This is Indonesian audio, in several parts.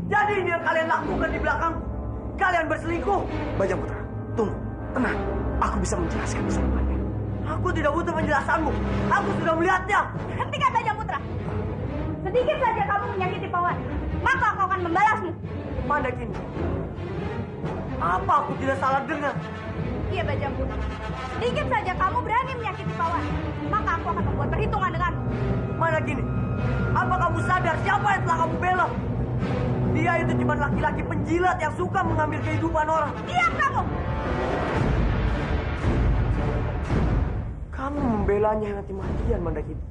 Jadi ini yang kalian lakukan di belakangku. Kalian berselingkuh. Bajang Putra, tunggu, tenang. Aku bisa menjelaskan semuanya. Aku tidak butuh penjelasanmu. Aku sudah melihatnya. Hentikan Bajang Putra. Sedikit saja kamu menyakiti Pawan, maka aku akan membalasmu. Mana gini? Apa aku tidak salah dengar? Iya Bajang Putra. Sedikit saja kamu berani menyakiti Pawan, maka aku akan membuat perhitungan denganmu. Mana gini? Apa kamu sadar siapa yang telah kamu bela? Dia itu cuma laki-laki penjilat yang suka mengambil kehidupan orang. Diam kamu! Kamu membelanya yang mati-matian, Mandakini.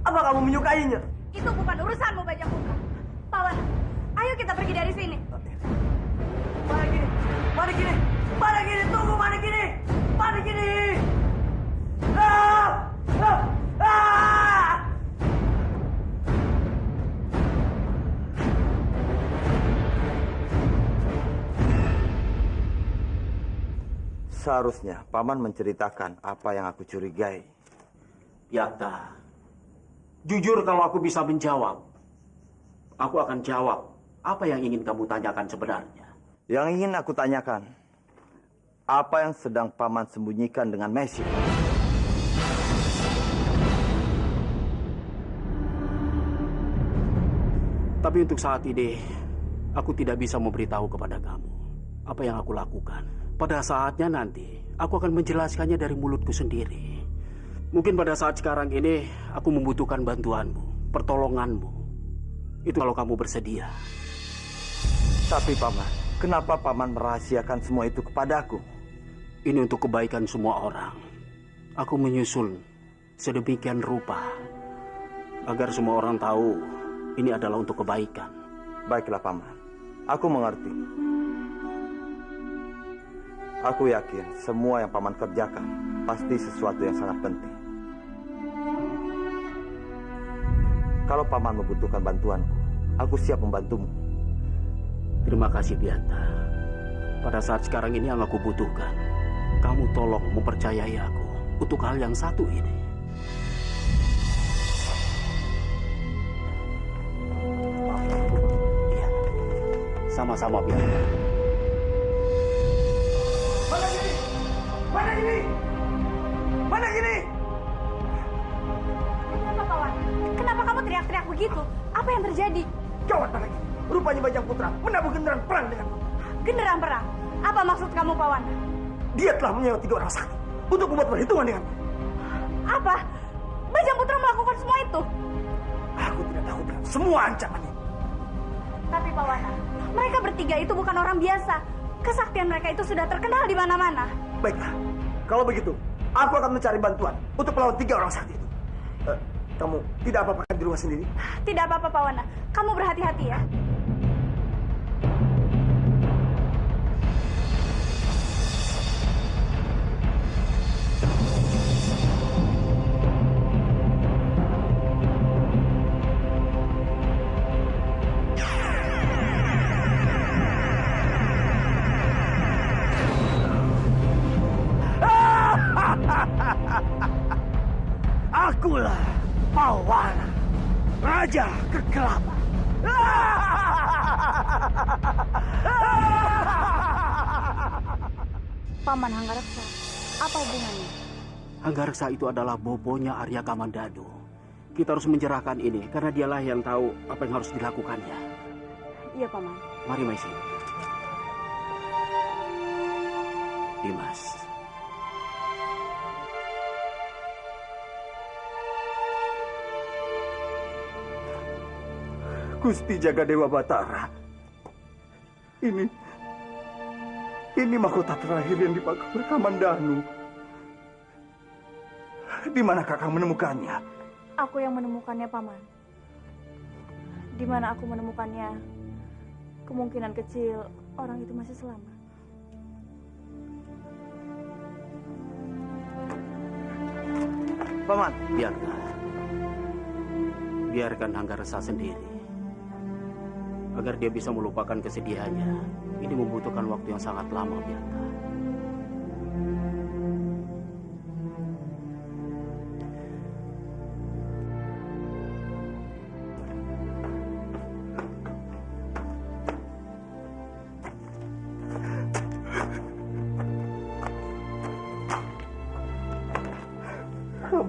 Apa kamu menyukainya? Itu bukan urusanmu, Bajang Putra. Pawan, ayo kita pergi dari sini. Mana gini? Mana gini? Mana gini? Tunggu, mana gini? Mana gini? Ah! Ah! Ah! Seharusnya Paman menceritakan apa yang aku curigai. Piata, jujur kalau aku bisa menjawab, aku akan jawab apa yang ingin kamu tanyakan sebenarnya. Yang ingin aku tanyakan, apa yang sedang Paman sembunyikan dengan Messi? Tapi untuk saat ini, aku tidak bisa memberitahu kepada kamu apa yang aku lakukan. Pada saatnya nanti, aku akan menjelaskannya dari mulutku sendiri. Mungkin pada saat sekarang ini, aku membutuhkan bantuanmu, pertolonganmu. Itu kalau kamu bersedia. Tapi Paman, kenapa Paman merahasiakan semua itu kepadaku? Ini untuk kebaikan semua orang. Aku menyusul sedemikian rupa, agar semua orang tahu ini adalah untuk kebaikan. Baiklah Paman, aku mengerti. Aku yakin semua yang Paman kerjakan pasti sesuatu yang sangat penting. Kalau Paman membutuhkan bantuanku, aku siap membantumu. Terima kasih, Bianta. Pada saat sekarang ini yang aku butuhkan, kamu tolong mempercayai aku untuk hal yang satu ini. Iya, sama-sama, Bianta. Mana gini? Mana gini? Mana gini? Kenapa, Pawan? Kenapa kamu teriak-teriak begitu? Apa yang terjadi? Gawat mana gini? Rupanya Bajang Putra menabuh genderang perang denganku. Genderang perang? Apa maksud kamu, Pawan? Dia telah menyewa 3 orang sakti untuk membuat perhitungan denganku. Apa? Bajang Putra melakukan semua itu? Aku tidak tahu dengan semua ancaman ini. Tapi Pawana, mereka bertiga itu bukan orang biasa. Kesaktian mereka itu sudah terkenal di mana-mana. Baiklah, kalau begitu, aku akan mencari bantuan untuk melawan 3 orang sakti itu. Kamu tidak apa-apa kan di rumah sendiri? Tidak apa-apa, Pawana. Kamu berhati-hati ya. Akulah Pawana, Raja Kegelapan. Paman Hanggareksa, apa hubungannya? Hanggareksa itu adalah bobonya Arya Kamandanu. Kita harus menjerahkan ini karena dialah yang tahu apa yang harus dilakukannya. Iya, Paman. Mari, Maisi. Dimas. Gusti Jagadewa Batara. Ini mahkota terakhir yang dipakai oleh Kamandanu. Di mana Kakang menemukannya? Aku yang menemukannya, Paman. Di mana aku menemukannya, kemungkinan kecil orang itu masih selamat. Paman, Biarkan Hanggareksa sendiri. Agar dia bisa melupakan kesedihannya. Ini membutuhkan waktu yang sangat lama, Bianta.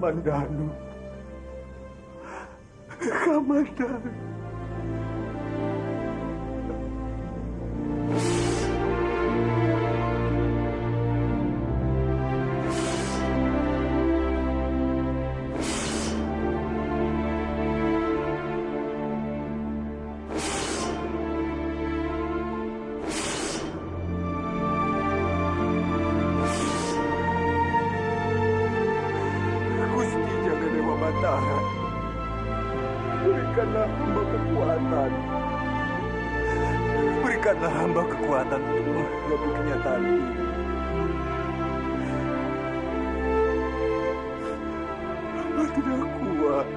Kamandanu. Kamandanu. Gusti Jagadewa Batara, berikanlah hamba kekuatan. Berikanlah hamba kekuatan untuk menghadapi kenyataan ini. Hamba tidak kuat.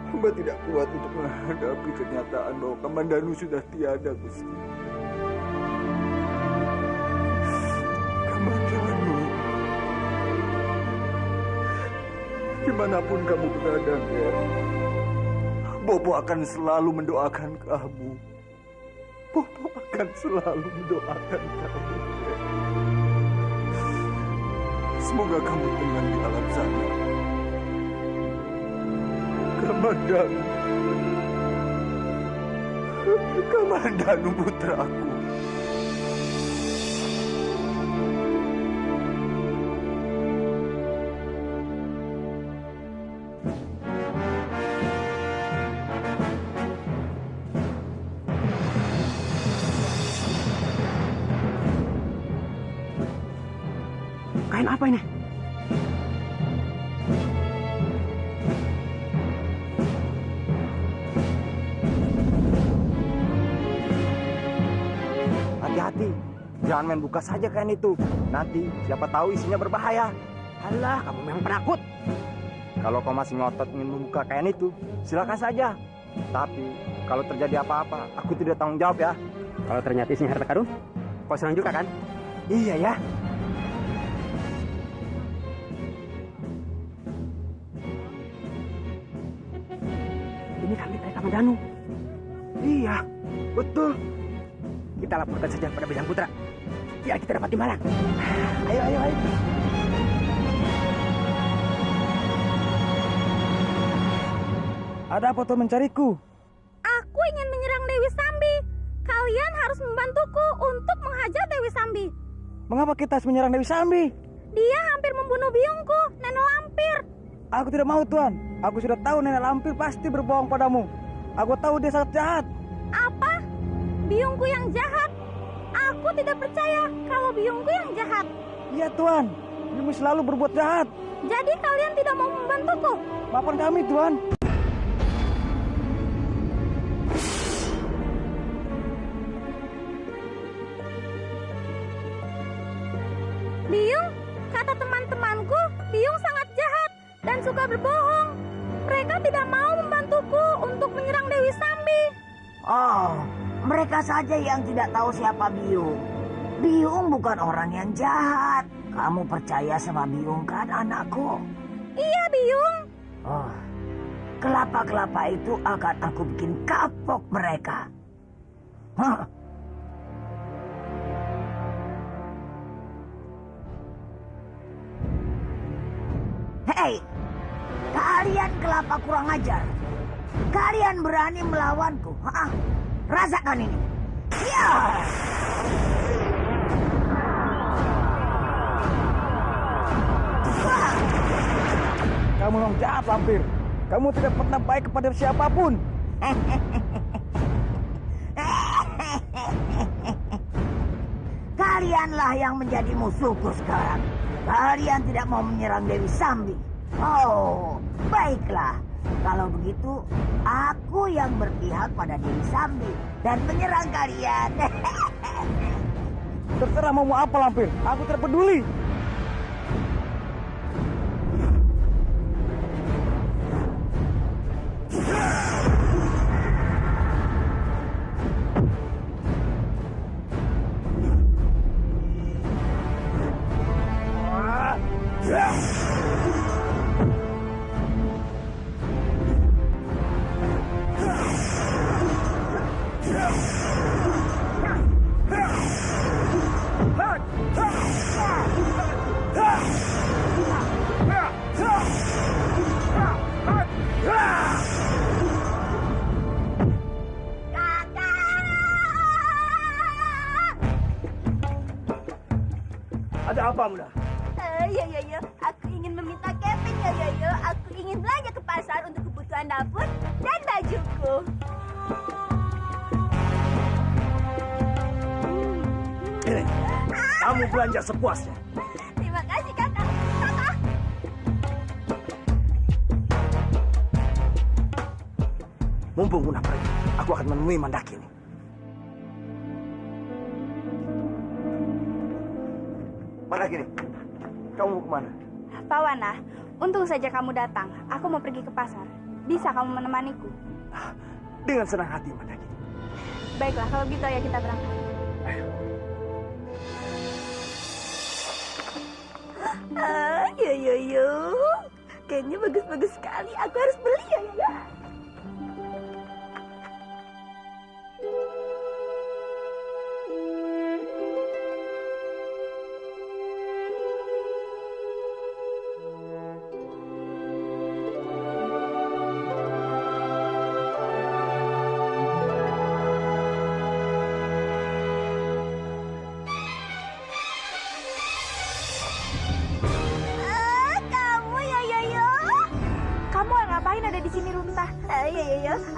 Hamba tidak kuat untuk menghadapi kenyataan bahwa Kamandanu sudah tiada, Gusti. Kamandanu. Dimanapun kamu berada, Ger, Bobo akan selalu mendoakan kamu. Bobo akan selalu mendoakan kamu, Ger. Semoga kamu tenang di alam sana. Kamandanu. Kamandanu putraku. Kain apa ini? Hati-hati, jangan main buka saja kain itu. Nanti siapa tahu isinya berbahaya. Alah, kamu memang penakut. Kalau kau masih ngotot ingin membuka kain itu, silakan saja. Tapi kalau terjadi apa-apa, aku tidak tanggung jawab ya. Kalau ternyata isinya harta karun, kau serang juga kan? Iya ya. Ini kan milik Kamandanu. Iya, betul. Kita laporkan saja pada Bidang Putra. Biar kita dapat imbalan. Ayo, ayo, ayo. Ada apa tuh mencariku? Aku ingin menyerang Dewi Sambi. Kalian harus membantuku untuk menghajar Dewi Sambi. Mengapa kita harus menyerang Dewi Sambi? Dia hampir membunuh biungku, Nenek Lampir. Aku tidak mau, Tuan. Aku sudah tahu Nenek Lampir pasti berbohong padamu. Aku tahu dia sangat jahat. Apa? Biungku yang jahat? Aku tidak percaya kalau biungku yang jahat. Iya, Tuan. Biungmu selalu berbuat jahat. Jadi kalian tidak mau membantuku? Maafkan kami, Tuan. Biung, kata teman-temanku, Biung sangat jahat dan suka berbohong. Mereka tidak mau membantuku untuk menyerang Dewi Sambi. Oh, mereka saja yang tidak tahu siapa Biung. Biung bukan orang yang jahat. Kamu percaya sama Biung kan, anakku? Iya, Biung. Oh, kelapa-kelapa itu akan aku bikin kapok mereka. Hah? Hei, kalian kelapa kurang ajar. Kalian berani melawanku. Hah? Rasakan ini. Ya! Wah! Kamu memang jahat, Lampir. Kamu tidak pernah baik kepada siapapun. Kalianlah yang menjadi musuhku sekarang. Kalian tidak mau menyerang Dewi Sambi. Oh, baiklah. Kalau begitu, aku yang berpihak pada Dewi Sambi dan menyerang kalian. Terserah mau apa, Lampir. Aku tidak peduli. Ada apa, Muda? Ya. Aku ingin meminta keping ya. Aku ingin belanja ke pasar untuk kebutuhan dapur dan bajuku. Ini, kamu belanja sepuasnya. Terima kasih kakak. Kakak. Mumpung Muna pergi, aku akan menemui Mandakini. Mandakini, kamu mau kemana? Pak Wana, untung saja kamu datang. Aku mau pergi ke pasar. Bisa kamu menemaniku? Dengan senang hati, Mandakini. Baiklah, kalau gitu ya kita berangkat. Ayo. Ya. Kayaknya bagus-bagus sekali. Aku harus beli ya. Ya.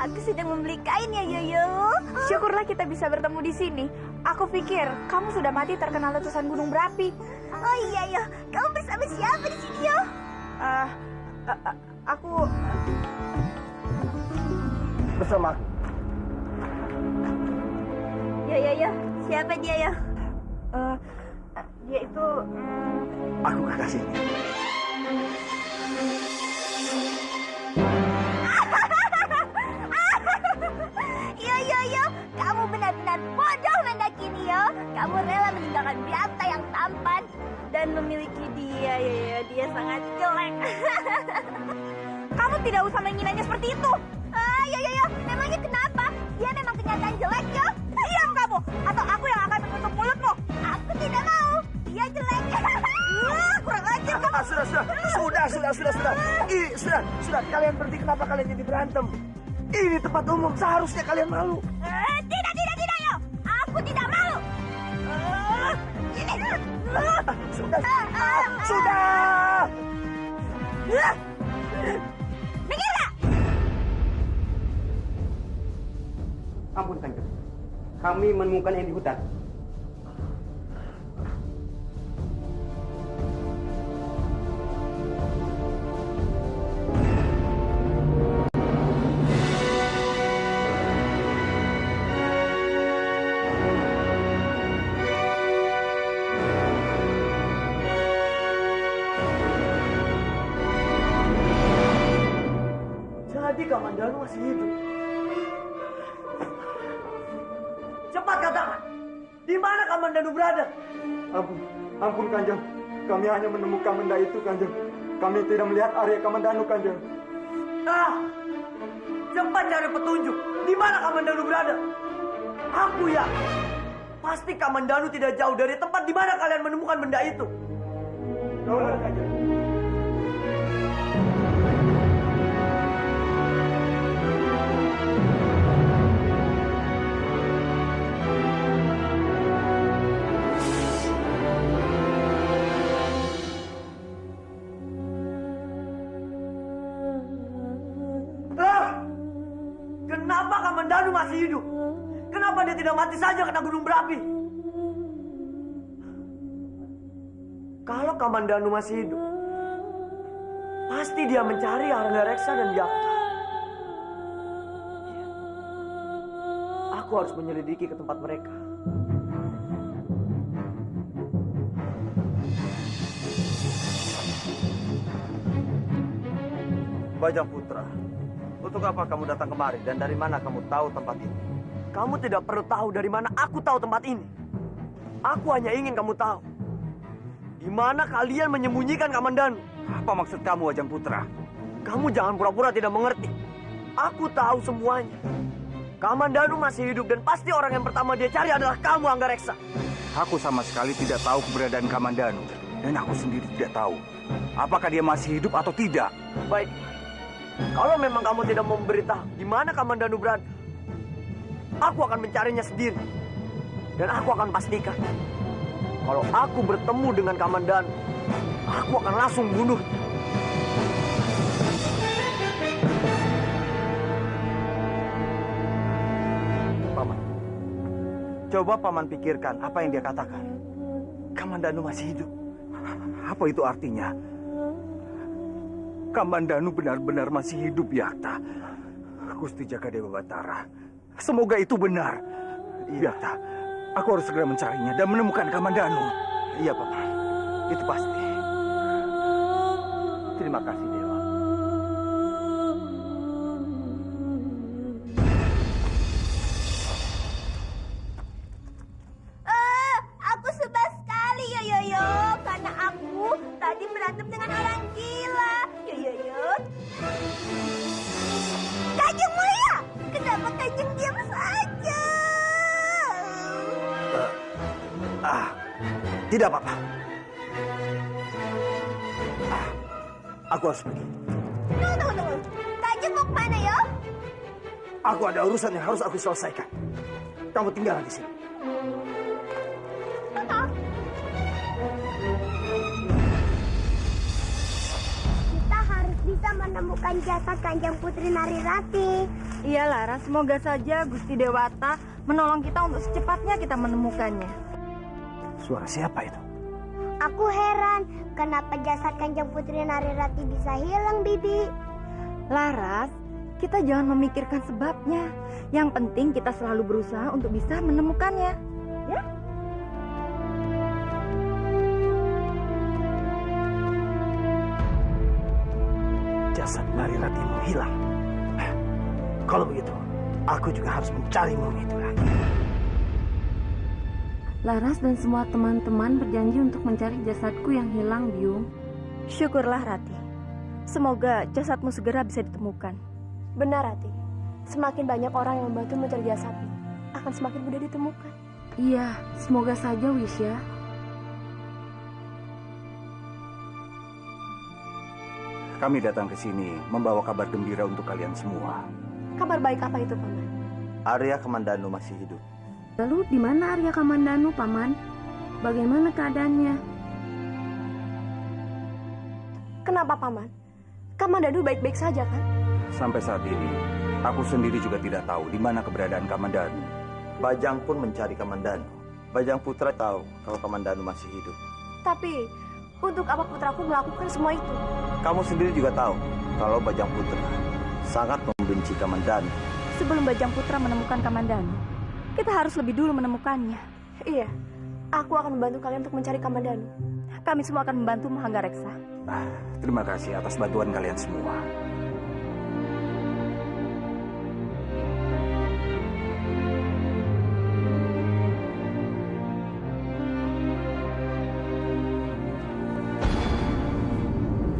Aku sedang membeli kain ya, Yoyo. Syukurlah kita bisa bertemu di sini. Aku pikir kamu sudah mati terkena letusan gunung berapi. Oh iya, Yo. Kamu bersama siapa di sini, Yo? Aku Bersama aku. Yo. Siapa dia, Yo? dia itu Aku kekasihnya. Yo. Kamu benar-benar bodoh, Mandakini, Yo. Kamu rela meninggalkan Bianta yang tampan dan memiliki dia, ya. Dia sangat jelek. kamu tidak usah menghinanya seperti itu. Yo. Memangnya kenapa? Dia memang kenyataan jelek, Yo. Diam kamu, atau aku yang akan menutup mulutmu. Aku tidak mau. Dia jelek. Kurang ajar kamu. Sudah. Kalian berhenti, kenapa kalian jadi berantem? Ini tempat umum, seharusnya kalian malu. Tidak, Yo. Aku tidak mau. Ini. Sudah. Minggir nggak? Ampun Kanjeng, kami menemukan yang di hutan. Jadi Kamandanu masih hidup. Cepat katakan, di mana Kamandanu berada? Ampun Kanjeng. Kami hanya menemukan benda itu Kanjeng. Kami tidak melihat Arya Kamandanu Kanjeng. Cepat cari petunjuk. Di mana Kamandanu berada? Aku yakin pasti Kamandanu tidak jauh dari tempat di mana kalian menemukan benda itu. Kanjeng. Kenapa Kamandanu masih hidup? Kenapa dia tidak mati saja kena gunung berapi? Kalau Kamandanu masih hidup, pasti dia mencari Aranggareksa dan Biakta. Aku harus menyelidiki ke tempat mereka. Bajang Putra, untuk apa kamu datang kemari dan dari mana kamu tahu tempat ini? Kamu tidak perlu tahu dari mana aku tahu tempat ini. Aku hanya ingin kamu tahu di mana kalian menyembunyikan Kamandanu. Apa maksud kamu, Bajang Putra? Kamu jangan pura-pura tidak mengerti. Aku tahu semuanya. Kamandanu masih hidup dan pasti orang yang pertama dia cari adalah kamu, Anggareksa. Aku sama sekali tidak tahu keberadaan Kamandanu. Dan aku sendiri tidak tahu apakah dia masih hidup atau tidak. Baik. Kalau memang kamu tidak mau memberitahu di mana Kamandanu berada, aku akan mencarinya sendiri. Dan aku akan pastikan Kalau aku bertemu dengan Kamandanu, aku akan langsung bunuh. Paman, coba Paman pikirkan apa yang dia katakan. Kamandanu masih hidup. Apa itu artinya? Kamandanu benar-benar masih hidup, Yakta. Gusti Jagadewa Batara. Semoga itu benar. Yakta, aku harus segera mencarinya dan menemukan Kamandanu. Iya, Paman. Itu pasti. Terima kasih, Dewa. Aku sebel sekali, Yoyoyo. Karena aku tadi berantem dengan orang gila. Yoyoyo. Kanjeng Mulia, kenapa Kanjeng diam saja? Tidak apa-apa. Aku harus pergi. Tunggu. Kanjeng mau kemana, yo? Aku ada urusan yang harus aku selesaikan. Kamu tinggal di sini. Kita harus bisa menemukan jasad Kanjeng Putri Narirati. Iya Laras, semoga saja Gusti Dewata menolong kita untuk secepatnya kita menemukannya. Suara siapa itu? Aku heran, kenapa jasad Kanjeng Putri Narirati bisa hilang, Bibi? Laras, kita jangan memikirkan sebabnya. Yang penting kita selalu berusaha untuk bisa menemukannya. Ya? Jasad Nariratimu hilang. Kalau begitu, aku juga harus mencarimu itu lagi. Laras dan semua teman-teman berjanji untuk mencari jasadku yang hilang, Byung. Syukurlah Rati. Semoga jasadmu segera bisa ditemukan. Benar Rati. Semakin banyak orang yang membantu mencari jasadmu, akan semakin mudah ditemukan. Iya, semoga saja, Wisya. Kami datang ke sini membawa kabar gembira untuk kalian semua. Kabar baik apa itu, Paman? Arya Kamandanu masih hidup. Lalu di mana Arya Kamandanu, Paman? Bagaimana keadaannya? Kenapa, Paman? Kamandanu baik-baik saja, kan? Sampai saat ini, aku sendiri juga tidak tahu di mana keberadaan Kamandanu. Bajang pun mencari Kamandanu. Bajang Putra tahu kalau Kamandanu masih hidup. Tapi, untuk apa putraku melakukan semua itu? Kamu sendiri juga tahu kalau Bajang Putra sangat membenci Kamandanu. Sebelum Bajang Putra menemukan Kamandanu, kita harus lebih dulu menemukannya. Iya, aku akan membantu kalian untuk mencari Kamandanu. Kami semua akan membantu Mahanggareksa. Terima kasih atas bantuan kalian semua.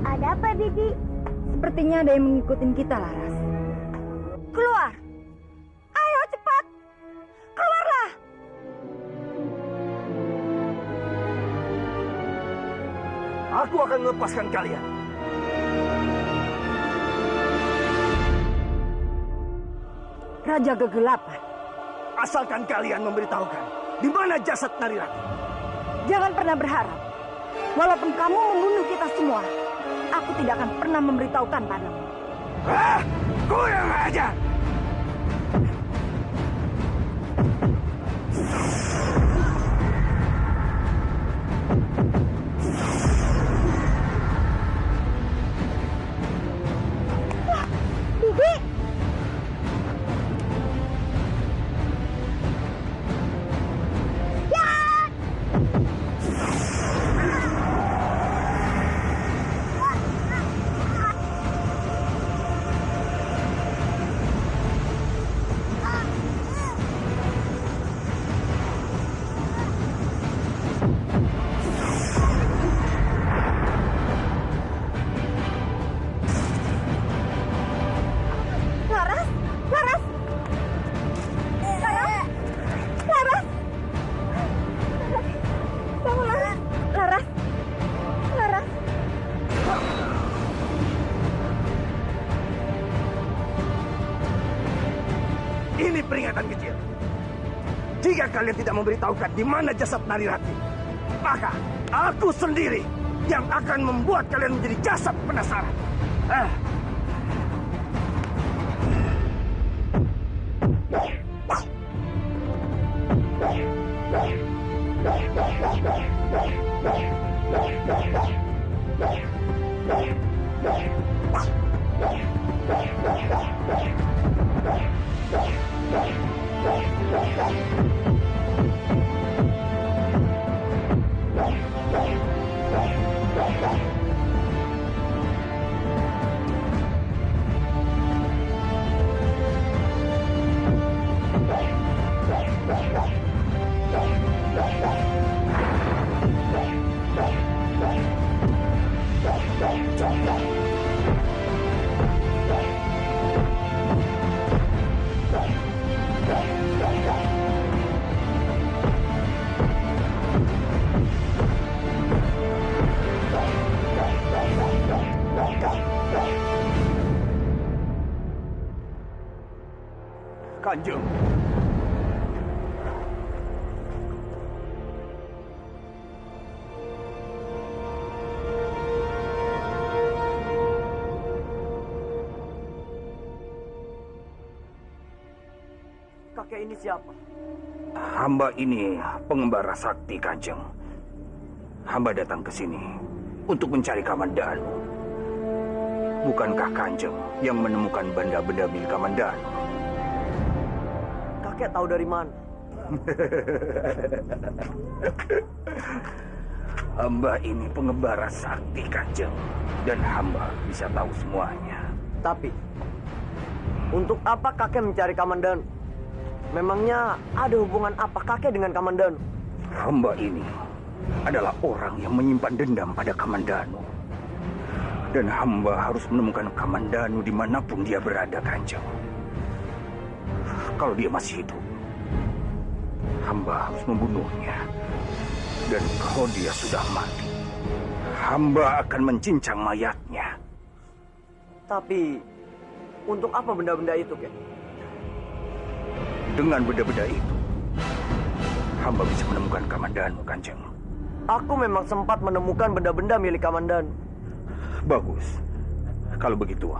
Ada apa, Bibi? Sepertinya ada yang mengikuti kita, Laras. Keluar! Ayo cepat! Keluarlah! Aku akan melepaskan kalian. Raja Kegelapan, Asalkan kalian memberitahukan di mana jasad Narirati. jangan pernah berharap. Walaupun kamu membunuh kita semua, aku tidak akan pernah memberitahukan padamu. Kurang ajar! Bibi! Laras! Laras! Laras! Laras! Bangun, Laras! Laras! Laras! Ini peringatan kecil. Jika kalian tidak memberitahukan di mana jasad Narirati, Maka aku sendiri yang akan membuat kalian menjadi jasad penasaran. Kanjeng. Kakek ini siapa? Hamba ini pengembara sakti, Kanjeng. Hamba datang ke sini untuk mencari Kamandanu. Bukankah Kanjeng yang menemukan benda-benda milik Kamandanu? Kakek tahu dari mana? Hamba ini pengembara sakti, Kanjeng. Dan hamba bisa tahu semuanya. Tapi, untuk apa kakek mencari Kamandanu? Memangnya ada hubungan apa kakek dengan Kamandanu? Hamba ini adalah orang yang menyimpan dendam pada Kamandanu. Dan hamba harus menemukan Kamandanu dimanapun dia berada, Kanjeng. Kalau dia masih hidup, hamba harus membunuhnya. Dan kalau dia sudah mati, hamba akan mencincang mayatnya. Tapi, untuk apa benda-benda itu, Kek? Dengan benda-benda itu, hamba bisa menemukan Kamandanu, Kanjeng. Aku memang sempat menemukan benda-benda milik Kamandanu. Bagus. Kalau begitu,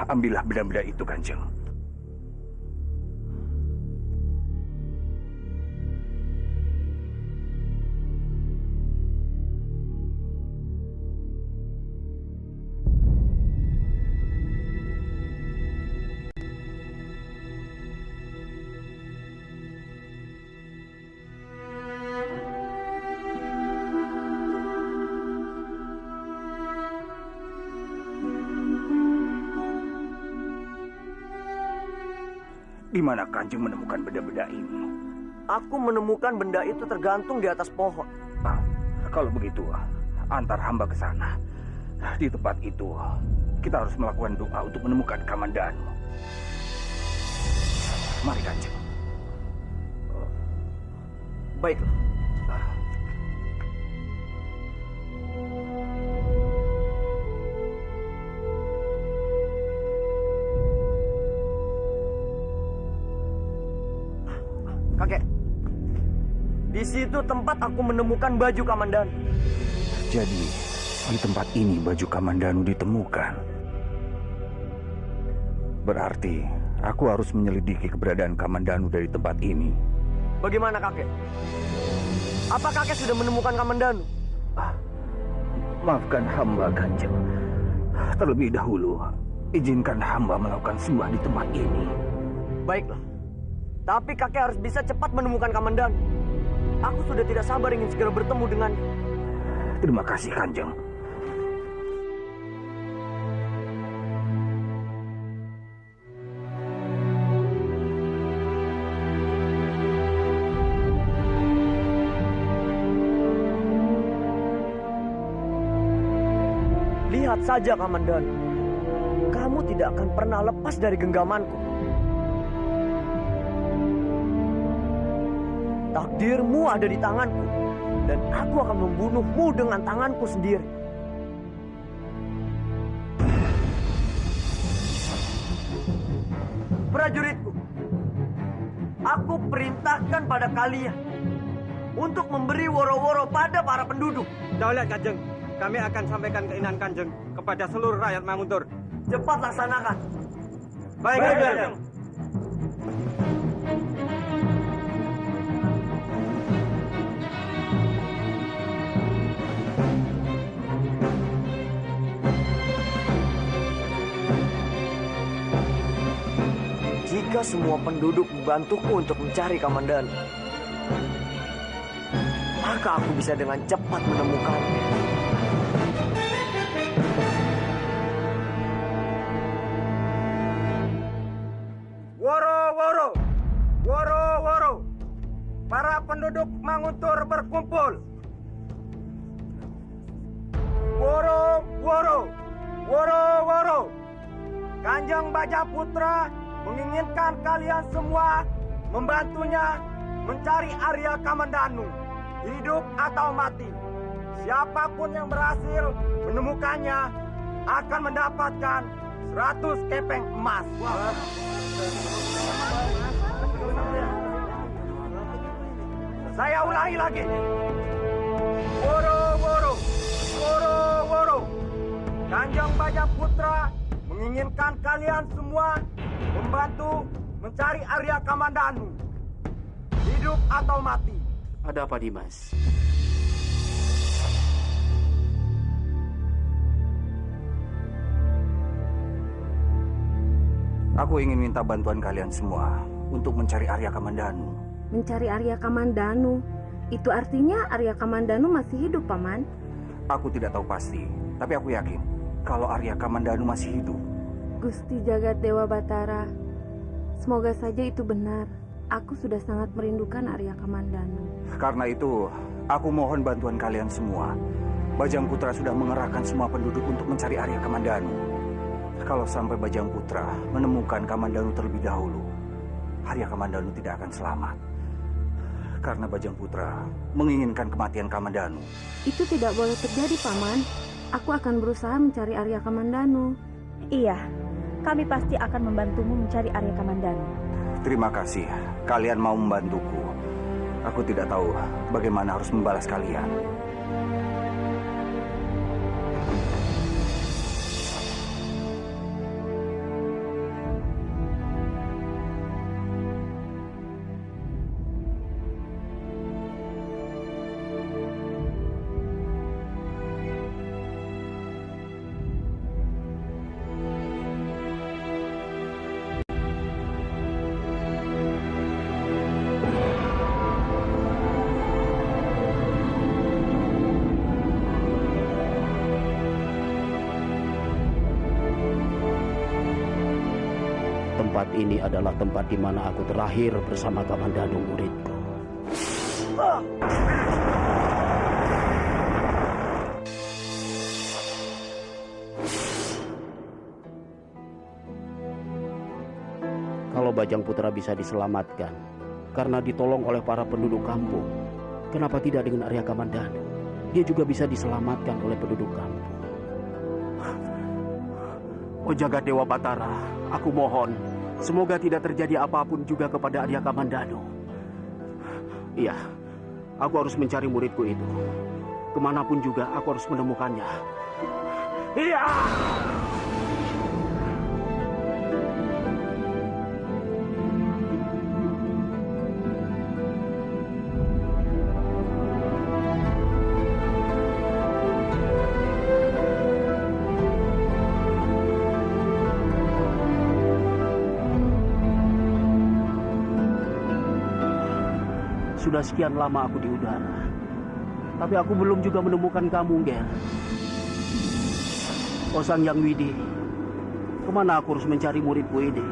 ambillah benda-benda itu, Kanjeng. Di mana Kanjeng menemukan benda-benda ini? Aku menemukan benda itu tergantung di atas pohon. Kalau begitu, antar hamba ke sana. Di tempat itu, kita harus melakukan doa untuk menemukan Kamandanu. Mari, Kanjeng. Baiklah. Kakek, di situ tempat aku menemukan baju Kamandanu. Jadi, di tempat ini baju Kamandanu ditemukan. Berarti, aku harus menyelidiki keberadaan Kamandanu dari tempat ini. Bagaimana kakek? Apa kakek sudah menemukan Kamandanu? Maafkan hamba, Kanjeng. Terlebih dahulu, izinkan hamba melakukan sembah di tempat ini. Baiklah. Tapi kakek harus bisa cepat menemukan Kamandanu. Aku sudah tidak sabar ingin segera bertemu dengannya. Terima kasih, Kanjeng. Lihat saja, Kamandanu. Kamu tidak akan pernah lepas dari genggamanku. Takdirmu ada di tanganku, dan aku akan membunuhmu dengan tanganku sendiri. Prajuritku, aku perintahkan pada kalian, untuk memberi woro-woro pada para penduduk. Daulat Kanjeng, kami akan sampaikan keinginan Kanjeng kepada seluruh rakyat Mamuntur. Cepat laksanakan. Baik, Kanjeng. Jika semua penduduk membantuku untuk mencari Kamandanu, maka aku bisa dengan cepat menemukannya. Woro-woro, woro-woro, para penduduk Manguntur berkumpul. Woro-woro, woro-woro, Kanjeng Bajaputra menginginkan kalian semua membantunya mencari Arya Kamandanu, hidup atau mati. Siapapun yang berhasil menemukannya akan mendapatkan 100 kepeng emas. Saya ulangi lagi. Woro-woro, woro-woro, Kanjeng Bajaputra menginginkan kalian semua membantu mencari Arya Kamandanu, hidup atau mati. Ada apa, Dimas? Aku ingin minta bantuan kalian semua untuk mencari Arya Kamandanu. Mencari Arya Kamandanu? Itu artinya Arya Kamandanu masih hidup, Paman? Aku tidak tahu pasti, tapi aku yakin kalau Arya Kamandanu masih hidup. Gusti Jagat Dewa Batara, semoga saja itu benar. Aku sudah sangat merindukan Arya Kamandanu. Karena itu, aku mohon bantuan kalian semua. Bajang Putra sudah mengerahkan semua penduduk untuk mencari Arya Kamandanu. Kalau sampai Bajang Putra menemukan Kamandanu terlebih dahulu, Arya Kamandanu tidak akan selamat. Karena Bajang Putra menginginkan kematian Kamandanu. Itu tidak boleh terjadi, Paman. Aku akan berusaha mencari Arya Kamandanu. Iya, kami pasti akan membantumu mencari Arya Kamandanu. Terima kasih, kalian mau membantuku. Aku tidak tahu bagaimana harus membalas kalian. Tempat ini adalah tempat di mana aku terakhir bersama Kamandanu muridku. Kalau Bajang Putra bisa diselamatkan karena ditolong oleh para penduduk kampung, kenapa tidak dengan Arya Kamandanu? Dia juga bisa diselamatkan oleh penduduk kampung. Oh Jagat Dewa Batara, aku mohon, semoga tidak terjadi apapun juga kepada Arya Kamandanu. Iya, aku harus mencari muridku itu. Kemanapun juga aku harus menemukannya. Iya! Sudah sekian lama aku di udara, tapi aku belum juga menemukan kamu, Ger. Oh Sang Yang Widi, kemana aku harus mencari muridku ini?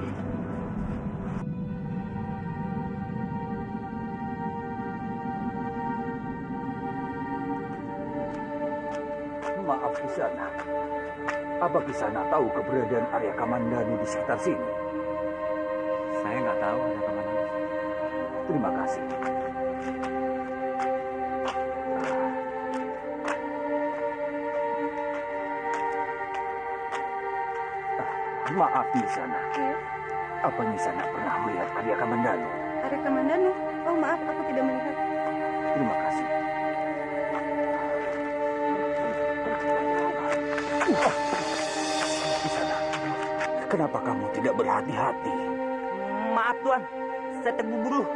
Maaf Kisana, apa Kisana tahu keberadaan Arya Kamandanu di sekitar sini? Saya nggak tahu Arya Kamandanu. Terima kasih. Maaf Nisana. Apa Nisana pernah melihat Arya Kamandanu? Arya Kamandanu? Oh maaf, aku tidak melihat. Terima kasih. Kisana, kenapa kamu tidak berhati-hati? Maaf Tuan, saya terburu-buru.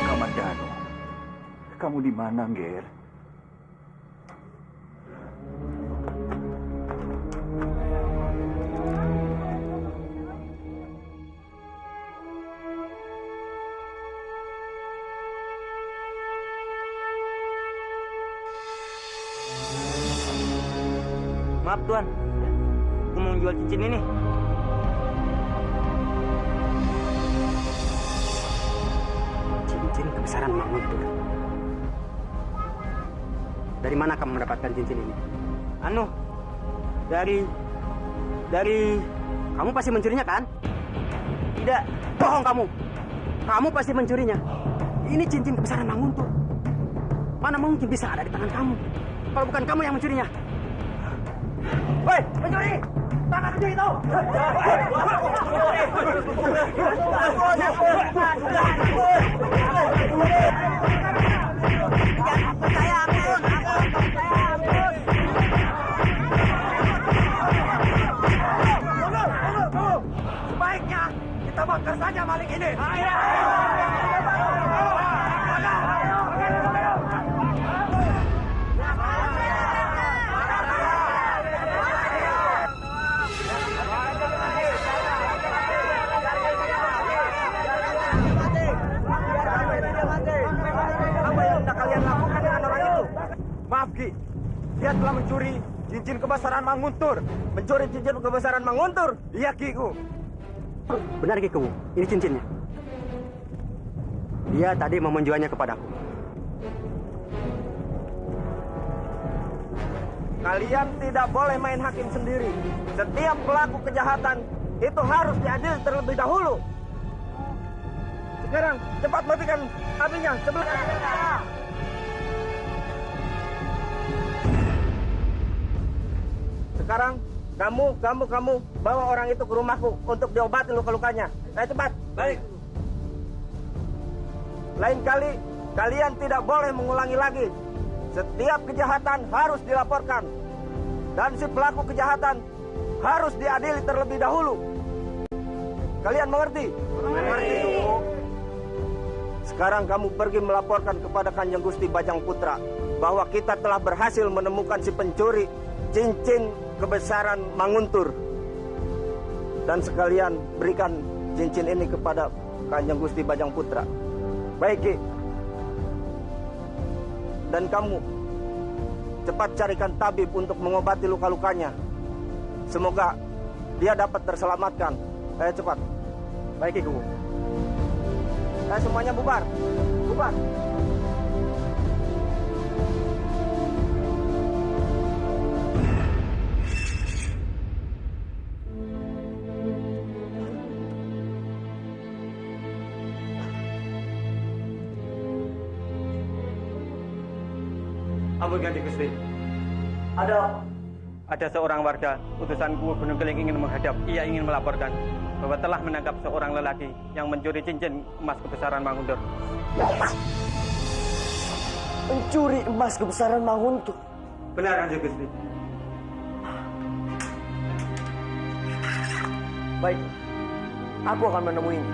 Kamandano, kamu di mana, Ger? Maaf Tuan, aku mau jual cincin ini. Cincin kebesaran Manguntur. Dari mana kamu mendapatkan cincin ini? Dari Kamu pasti mencurinya kan? tidak. Bohong kamu. Kamu pasti mencurinya. Ini cincin kebesaran Manguntur. Mana mungkin bisa ada di tangan kamu? Kalau bukan kamu yang mencurinya. Woi, pencuri! Tangkap pencuri itu! Sebaiknya kita bakar saja maling ini. Apa yang hendak kalian lakukan dengan orang itu? Maaf Ki, dia telah mencuri cincin kebesaran Manguntur. Mencuri cincin kebesaran Manguntur? Iya Kiku. Benar Kiku, ini cincinnya. Dia tadi mau menjualnya kepadaku. Kalian tidak boleh main hakim sendiri. Setiap pelaku kejahatan itu harus diadili terlebih dahulu. Sekarang cepat matikan apinya sebelum... Sekarang kamu bawa orang itu ke rumahku untuk diobati luka-lukanya. Ayo cepat. Baik. Lain kali kalian tidak boleh mengulangi lagi. Setiap kejahatan harus dilaporkan. Dan si pelaku kejahatan harus diadili terlebih dahulu. Kalian mengerti? Mengerti. Sekarang kamu pergi melaporkan kepada Kanjeng Gusti Bajang Putra bahwa kita telah berhasil menemukan si pencuri cincin kebesaran Manguntur. Dan sekalian berikan cincin ini kepada Kanjeng Gusti Bajang Putra. Baik, Ki. Dan kamu cepat carikan tabib untuk mengobati luka-lukanya. Semoga dia dapat terselamatkan. Ayo cepat. Baik Kiku. Ayo semuanya bubar. Bubar. Ampun Ganti Gusti. Ada Ada seorang warga utusan Guru Gunung Keling ingin menghadap. Ia ingin melaporkan bahwa telah menangkap seorang lelaki yang mencuri cincin emas kebesaran Manguntur. pencuri emas kebesaran Manguntur. Benar Kanjeng Gusti. Baik, aku akan menemuinya.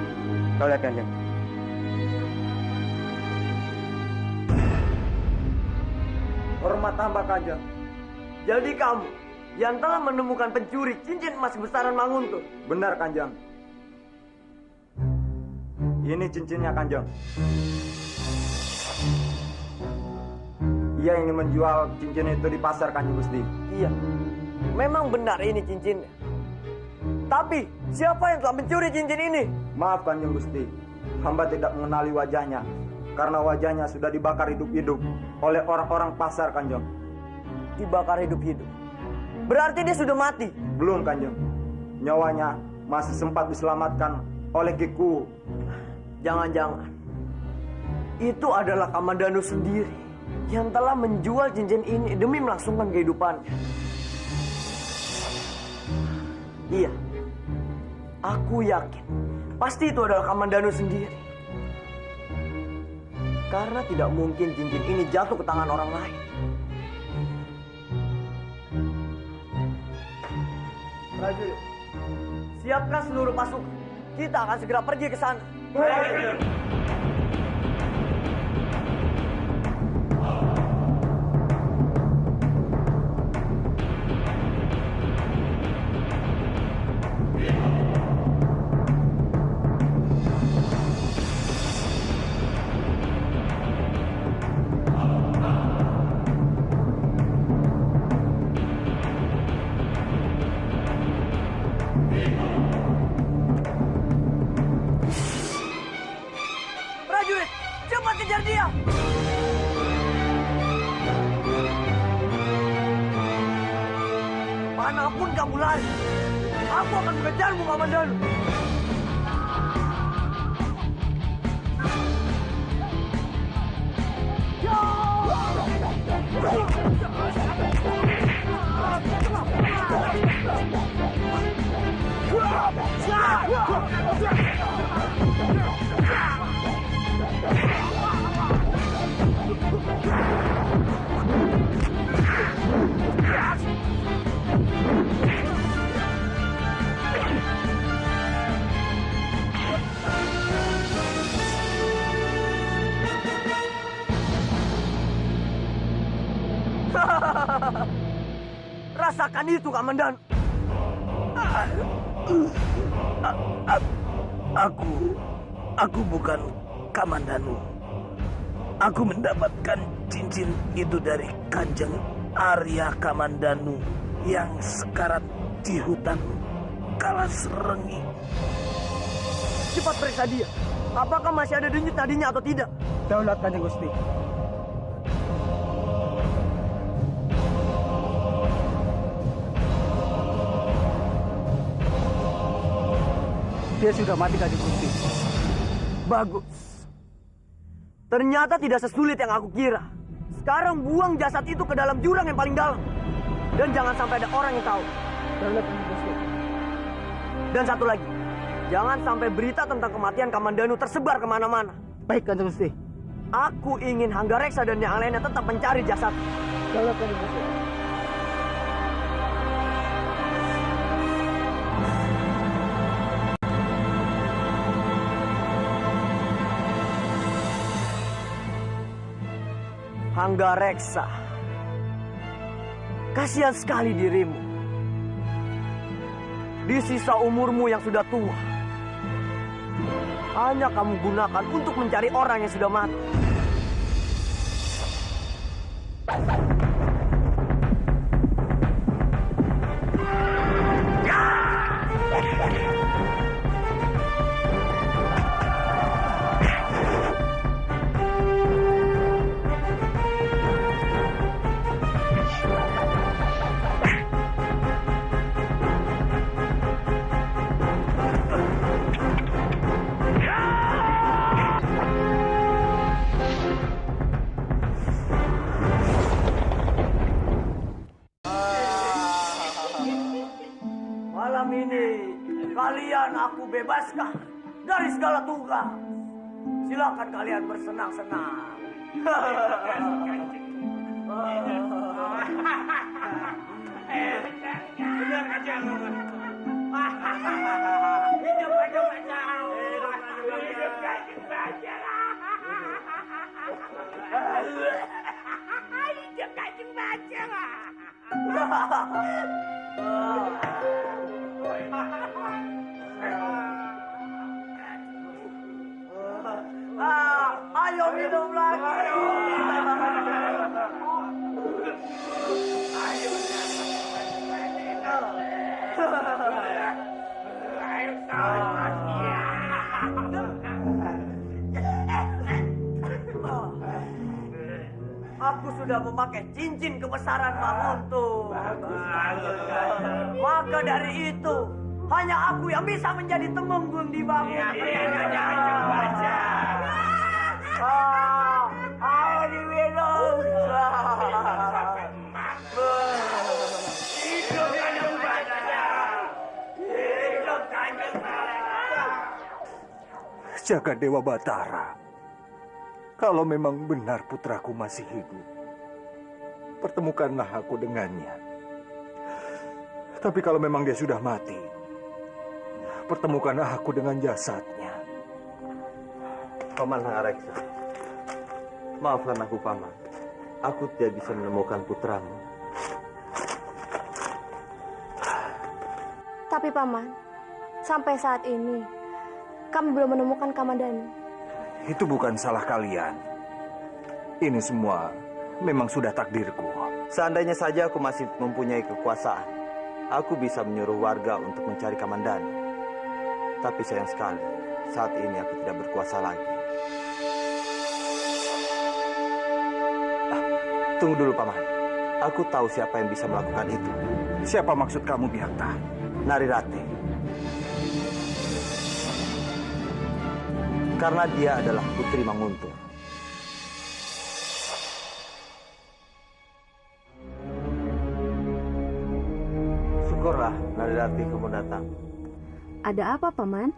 Kau lihat Kanjeng. Hormat hamba Kanjeng. Jadi kamu yang telah menemukan pencuri cincin emas kebesaran Manguntur. Benar Kanjeng. Ini cincinnya Kanjeng. Ia ingin menjual cincin itu di pasar Kanjeng Gusti. Iya, memang benar ini cincinnya. Tapi siapa yang telah mencuri cincin ini? Maaf Kanjeng Gusti, hamba tidak mengenali wajahnya. Karena wajahnya sudah dibakar hidup-hidup oleh orang-orang pasar Kanjeng. Dibakar hidup-hidup. Berarti dia sudah mati. Belum Kanjeng. Nyawanya masih sempat diselamatkan oleh Kiku. Jangan-jangan itu adalah Kamandanu sendiri yang telah menjual cincin ini demi melangsungkan kehidupannya. Iya, aku yakin pasti itu adalah Kamandanu sendiri. Karena tidak mungkin cincin ini jatuh ke tangan orang lain. Prajurit, siapkan seluruh pasukan. Kita akan segera pergi ke sana. Prajurit, cepat kejar dia! Manapun kamu lari, aku akan mengejarmu, Kamandanu. Rasakan itu, Kamandanu. Aku bukan Kamandanu. Aku mendapatkan cincin itu dari Kanjeng Arya Kamandanu yang sekarat di hutan Kalasrengi. Cepat periksa dia. Apakah masih ada denyut nadinya atau tidak? Daulat Kanjeng Gusti. Dia sudah mati, Kanjeng Gusti. Bagus. Ternyata tidak sesulit yang aku kira. Sekarang buang jasad itu ke dalam jurang yang paling dalam. Dan jangan sampai ada orang yang tahu. Dan satu lagi. Jangan sampai berita tentang kematian Kamandanu tersebar kemana-mana. Baik, Kanjeng Gusti. Aku ingin Hanggareksa dan yang lainnya tetap mencari jasad. Daulat Kanjeng Gusti. Hanggareksa, kasihan sekali dirimu. Di sisa umurmu yang sudah tua, hanya kamu gunakan untuk mencari orang yang sudah mati. Malam ini kalian aku bebaskan dari segala tugas. Silakan kalian bersenang-senang. Benar aja lu. Hidup Bajang. Hidup Kanjeng Bajang. Hidup Kanjeng Bajang. Ayo minum lagi. Aku sudah memakai cincin kebesaran Manguntur. Maka dari itu, hanya aku yang bisa menjadi temenggung di bangun. Jaga Dewa Batara, kalau memang benar putraku masih hidup, pertemukanlah aku dengannya. Tapi kalau memang dia sudah mati, pertemukanlah aku dengan jasadnya. Paman Hanggareksa, maafkan aku, Paman. Aku tidak bisa menemukan putramu. Tapi Paman, sampai saat ini kami belum menemukan Kamandanu. Itu bukan salah kalian. Ini semua memang sudah takdirku. Seandainya saja aku masih mempunyai kekuasaan, aku bisa menyuruh warga untuk mencari Kamandanu. Tapi sayang sekali, saat ini aku tidak berkuasa lagi. Tunggu dulu, Paman. Aku tahu siapa yang bisa melakukan itu. Siapa maksud kamu, Bihakta? Narirati. Karena dia adalah putri Manguntur. Syukurlah, Narirati, kamu datang. Ada apa, Paman?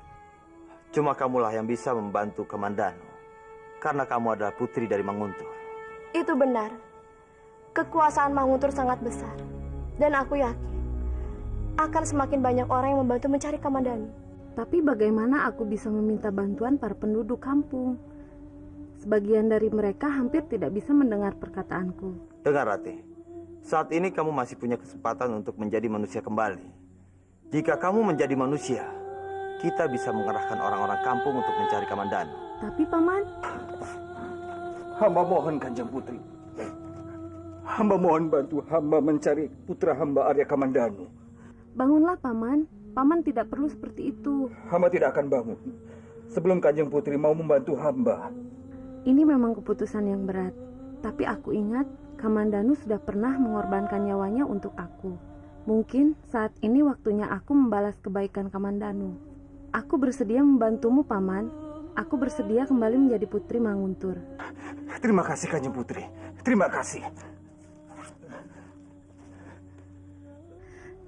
Cuma kamulah yang bisa membantu Kamandanu. Karena kamu adalah putri dari Manguntur. Itu benar. Kekuasaan Manguntur sangat besar. Dan aku yakin akan semakin banyak orang yang membantu mencari Kamandanu. Tapi bagaimana aku bisa meminta bantuan para penduduk kampung? Sebagian dari mereka hampir tidak bisa mendengar perkataanku. Dengar, Rati. Saat ini kamu masih punya kesempatan untuk menjadi manusia kembali. Jika kamu menjadi manusia, kita bisa mengerahkan orang-orang kampung untuk mencari Kamandanu. Tapi, Paman, Hamba mohon, Kanjeng Putri. Hamba mohon bantu hamba mencari putra hamba Arya Kamandanu. bangunlah, Paman. Paman tidak perlu seperti itu. Hamba tidak akan bangun sebelum Kanjeng Putri mau membantu hamba. Ini memang keputusan yang berat. Tapi aku ingat Kamandanu sudah pernah mengorbankan nyawanya untuk aku. Mungkin saat ini waktunya aku membalas kebaikan Kamandanu. Aku bersedia membantumu, Paman. Aku bersedia kembali menjadi putri Manguntur. Terima kasih, Kanjeng Putri. Terima kasih.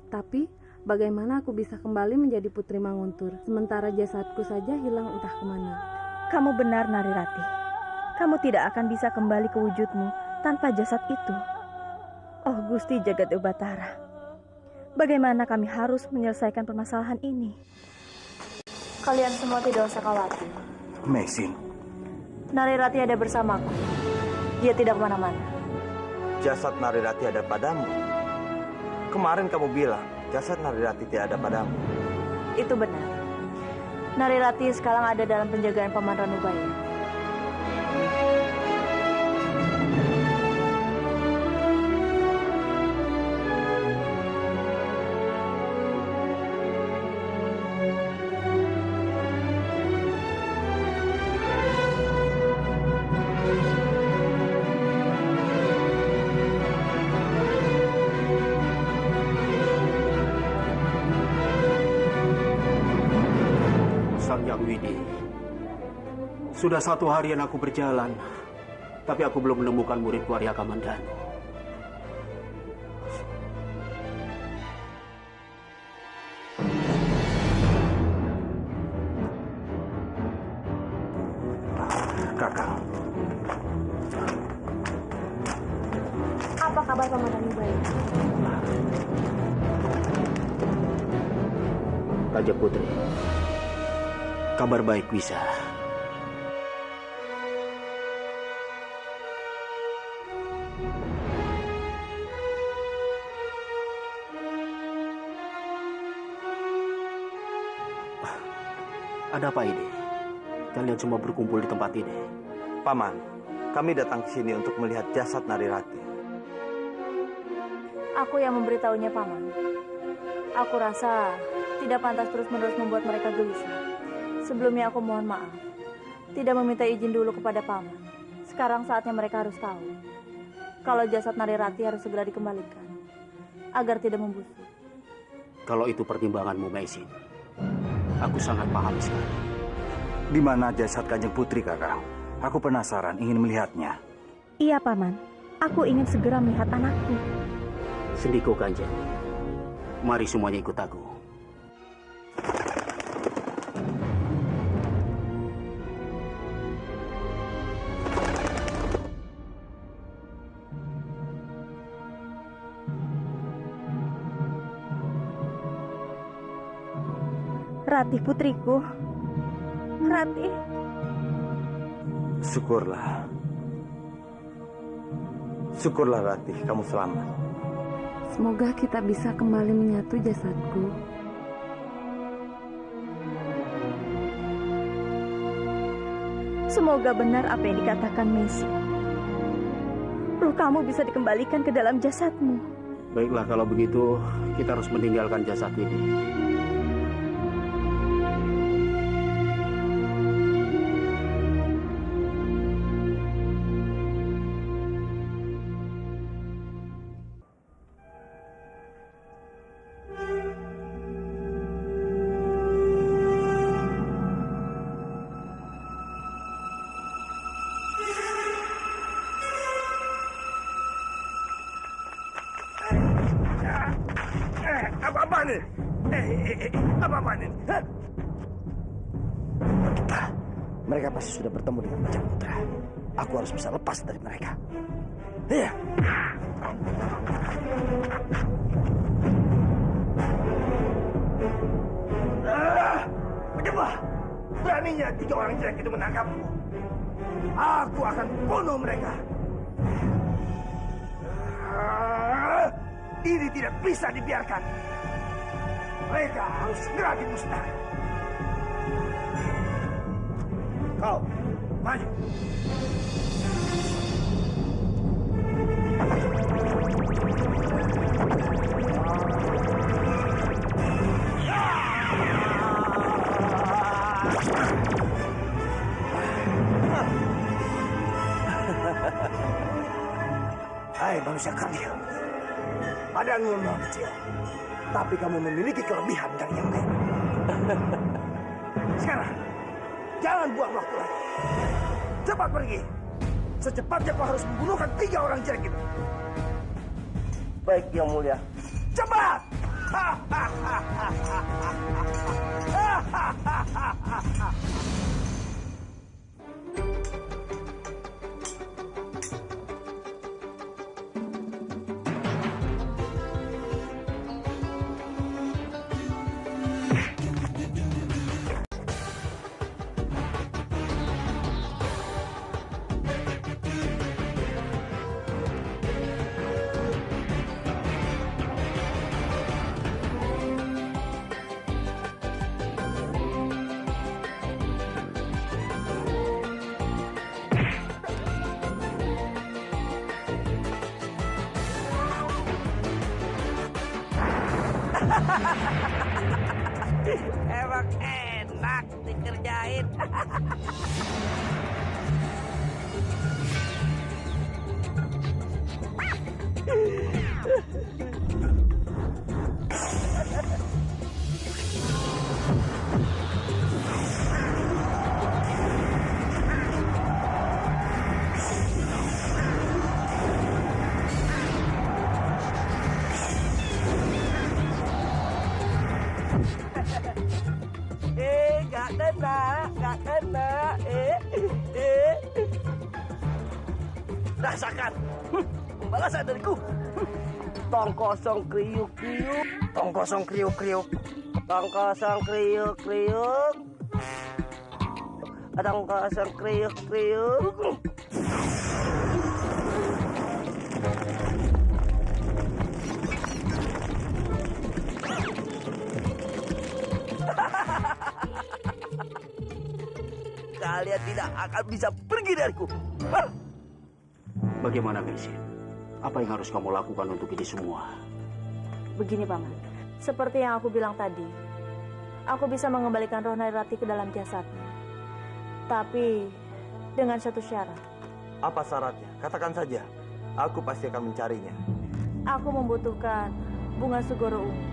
Tapi bagaimana aku bisa kembali menjadi putri Manguntur sementara jasadku saja hilang entah kemana? Kamu benar, Narirati. Kamu tidak akan bisa kembali ke wujudmu tanpa jasad itu. Oh Gusti Jagat Dewa Batara, bagaimana kami harus menyelesaikan permasalahan ini? Kalian semua tidak usah khawatir. Maisin, Narirati ada bersamaku. Dia tidak kemana-mana. Jasad Narirati ada padamu. Kemarin kamu bilang jasad Narirati tidak ada padamu. Itu benar. Narirati sekarang ada dalam penjagaan Paman Ranubaya. Sudah 1 harian aku berjalan, tapi aku belum menemukan muridku Arya Kamandanu. Kakang. Apa kabar Paman Ranubaya? Kanjeng Putri, kabar baik bisa. Ada apa ini? Kalian semua berkumpul di tempat ini. Paman, kami datang ke sini untuk melihat jasad Narirati. Aku yang memberitahunya, Paman. Aku rasa tidak pantas terus-menerus membuat mereka gelisah. Sebelumnya aku mohon maaf. Tidak meminta izin dulu kepada Paman. Sekarang saatnya mereka harus tahu kalau jasad Narirati harus segera dikembalikan agar tidak membusuk. Kalau itu pertimbanganmu, Maisin, aku sangat paham sekali. Di mana jasad Kanjeng Putri, Kakang? Aku penasaran, ingin melihatnya. Iya, Paman. Aku ingin segera melihat anakku. Sendiko, Kanjeng. Mari semuanya ikut aku. Ratih putriku. Ratih. Syukurlah. Syukurlah Ratih, kamu selamat. Semoga kita bisa kembali menyatu jasadku. Semoga benar apa yang dikatakan Messi. Ruh kamu bisa dikembalikan ke dalam jasadmu. Baiklah, kalau begitu kita harus meninggalkan jasad ini. Apa-apa nih? Apa-apa nih? Mereka pasti sudah bertemu dengan Bajang Putra. Aku harus bisa lepas dari mereka. Iya. Bagaimana? Beraninya 3 orang jelek itu menangkapku. Aku akan bunuh mereka. Ini tidak bisa dibiarkan. Mereka harus segera dimusnahkan. Kau, maju. Hai manusia kerdil. Padamu memang kecil, tapi kamu memiliki kelebihan dari yang lain. Sekarang, jangan buang waktu lagi. Cepat pergi. Secepatnya kau harus membunuhkan 3 orang jelek itu. Baik, Yang Mulia. Cepat! Emang enak dikerjain. Gak kena. Rasakan pembalasan dariku. Tong kosong kriuk-kriuk. Tong kosong kriuk-kriuk. Tong kosong kriuk-kriuk. Tong kosong kriuk-kriuk. Kalian tidak akan bisa pergi dariku. Bagaimana, Messi? Apa yang harus kamu lakukan untuk ini semua? Begini, Paman. Seperti yang aku bilang tadi, aku bisa mengembalikan roh Narirati ke dalam jasadnya. Tapi dengan satu syarat. Apa syaratnya? Katakan saja. Aku pasti akan mencarinya. Aku membutuhkan bunga Sugoro Ungu.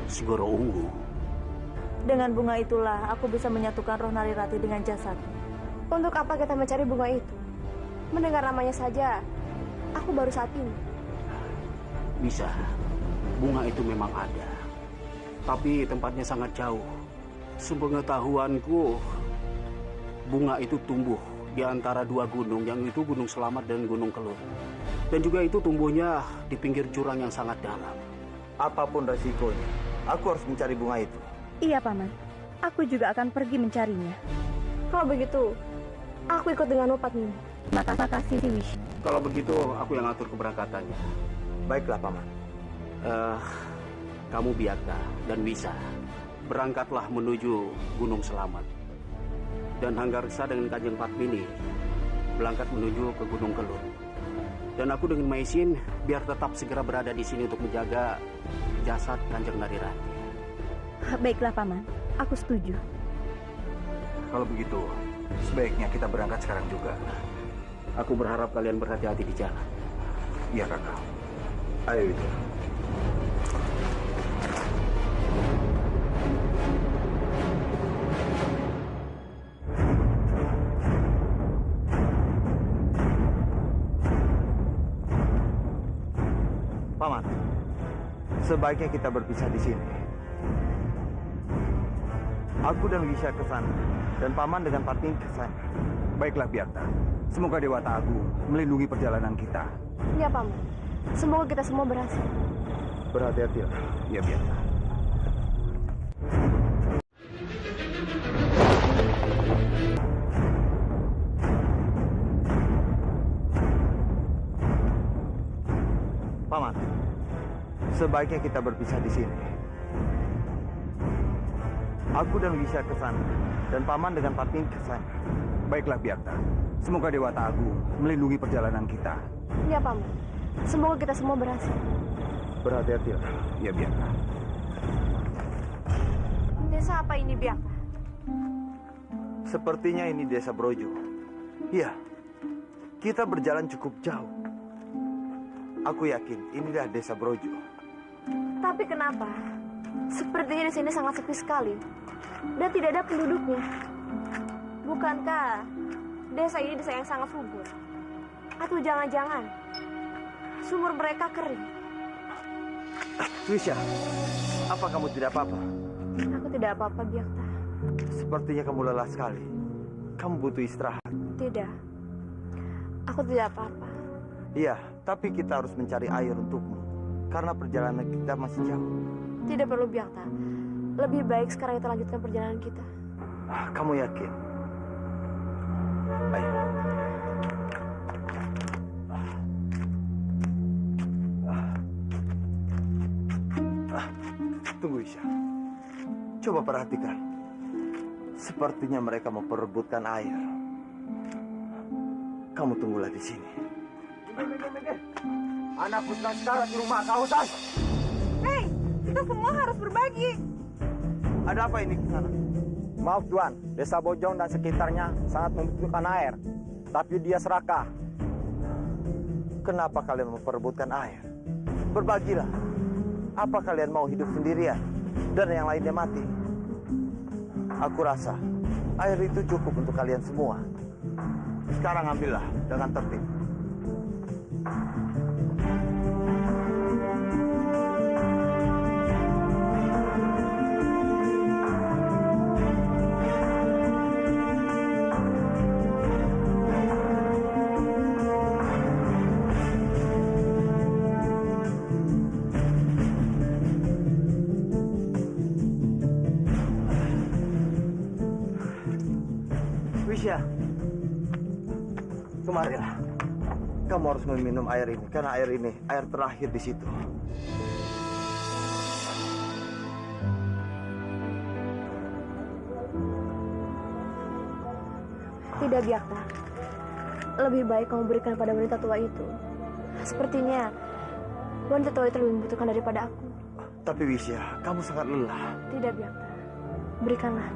Sugoro Ungu. Dengan bunga itulah aku bisa menyatukan roh Narirati dengan jasadnya. Untuk apa kita mencari bunga itu? Mendengar namanya saja, aku baru saat ini. Bisa. Bunga itu memang ada. Tapi tempatnya sangat jauh. Sepengetahuanku, bunga itu tumbuh di antara dua gunung, yang itu Gunung Selamat dan Gunung Kelut. Dan juga itu tumbuhnya di pinggir jurang yang sangat dalam. Apapun resikonya, aku harus mencari bunga itu. Iya, Paman. Aku juga akan pergi mencarinya. Kalau begitu, aku ikut denganmu, Padmini. Makasih, Wish. Kalau begitu, aku yang atur keberangkatannya. Baiklah, Paman. Kamu Biakta dan Wisa, berangkatlah menuju Gunung Selamat. Dan Hanggareksa dengan Kanjeng Padmini berangkat menuju ke Gunung Kelut. Dan aku dengan Maisin biar tetap segera berada di sini untuk menjaga jasad Kanjeng Narirati. Baiklah, Paman. Aku setuju. Kalau begitu, sebaiknya kita berangkat sekarang juga. Aku berharap kalian berhati-hati di jalan. Iya, Kakak. Ayo, Wisa. Paman, sebaiknya kita berpisah di sini. Aku dan Wisa ke sana, dan Paman dengan Padmini ke sana. Baiklah, Biakta. Semoga Dewata Agung melindungi perjalanan kita. Iya, Paman. Semoga kita semua berhasil. Berhati-hatilah. Ya, Biakta. Paman, sebaiknya kita berpisah di sini. Aku dan Wisa ke sana, dan Paman dengan Padmini ke sana. Baiklah, Biakta. Semoga Dewata Agung melindungi perjalanan kita. Iya, Paman. Semoga kita semua berhasil. Berhati-hatilah. Ya, Biakta. Desa apa ini, Biakta? Sepertinya ini desa Brojo. Iya, kita berjalan cukup jauh. Aku yakin inilah desa Brojo. Tapi kenapa? Sepertinya di sini sangat sepi sekali. Dan tidak ada penduduknya. Bukankah desa ini desa yang sangat subur? Atau jangan-jangan sumur mereka kering? Twisha, apa kamu tidak apa-apa? Aku tidak apa-apa, Biakta. Sepertinya kamu lelah sekali. Kamu butuh istirahat. Tidak. Aku tidak apa-apa. Iya, tapi kita harus mencari air untukmu. Karena perjalanan kita masih jauh. Tidak perlu, Biakta. Lebih baik sekarang kita lanjutkan perjalanan kita. Kamu yakin? Baik. Tunggu, Isya. Coba perhatikan. Sepertinya mereka memperebutkan air. Kamu tunggulah di sini. Anakku sedang sekarat di rumah kehausan. Hei, kita semua harus berbagi. Ada apa ini ke sana? Maaf Tuan, desa Bojong dan sekitarnya sangat membutuhkan air. Tapi dia serakah. Kenapa kalian memperebutkan air? Berbagilah. Apa kalian mau hidup sendirian dan yang lainnya mati? Aku rasa air itu cukup untuk kalian semua. Sekarang ambillah dengan tertib. Wisya, kemarilah. Kamu harus meminum air ini, karena air ini air terakhir di situ. Tidak, Biakta. Lebih baik kamu berikan pada wanita tua itu. Sepertinya wanita tua itu lebih membutuhkan daripada aku. Tapi Wisya, kamu sangat lelah. Tidak, Biakta. Berikanlah.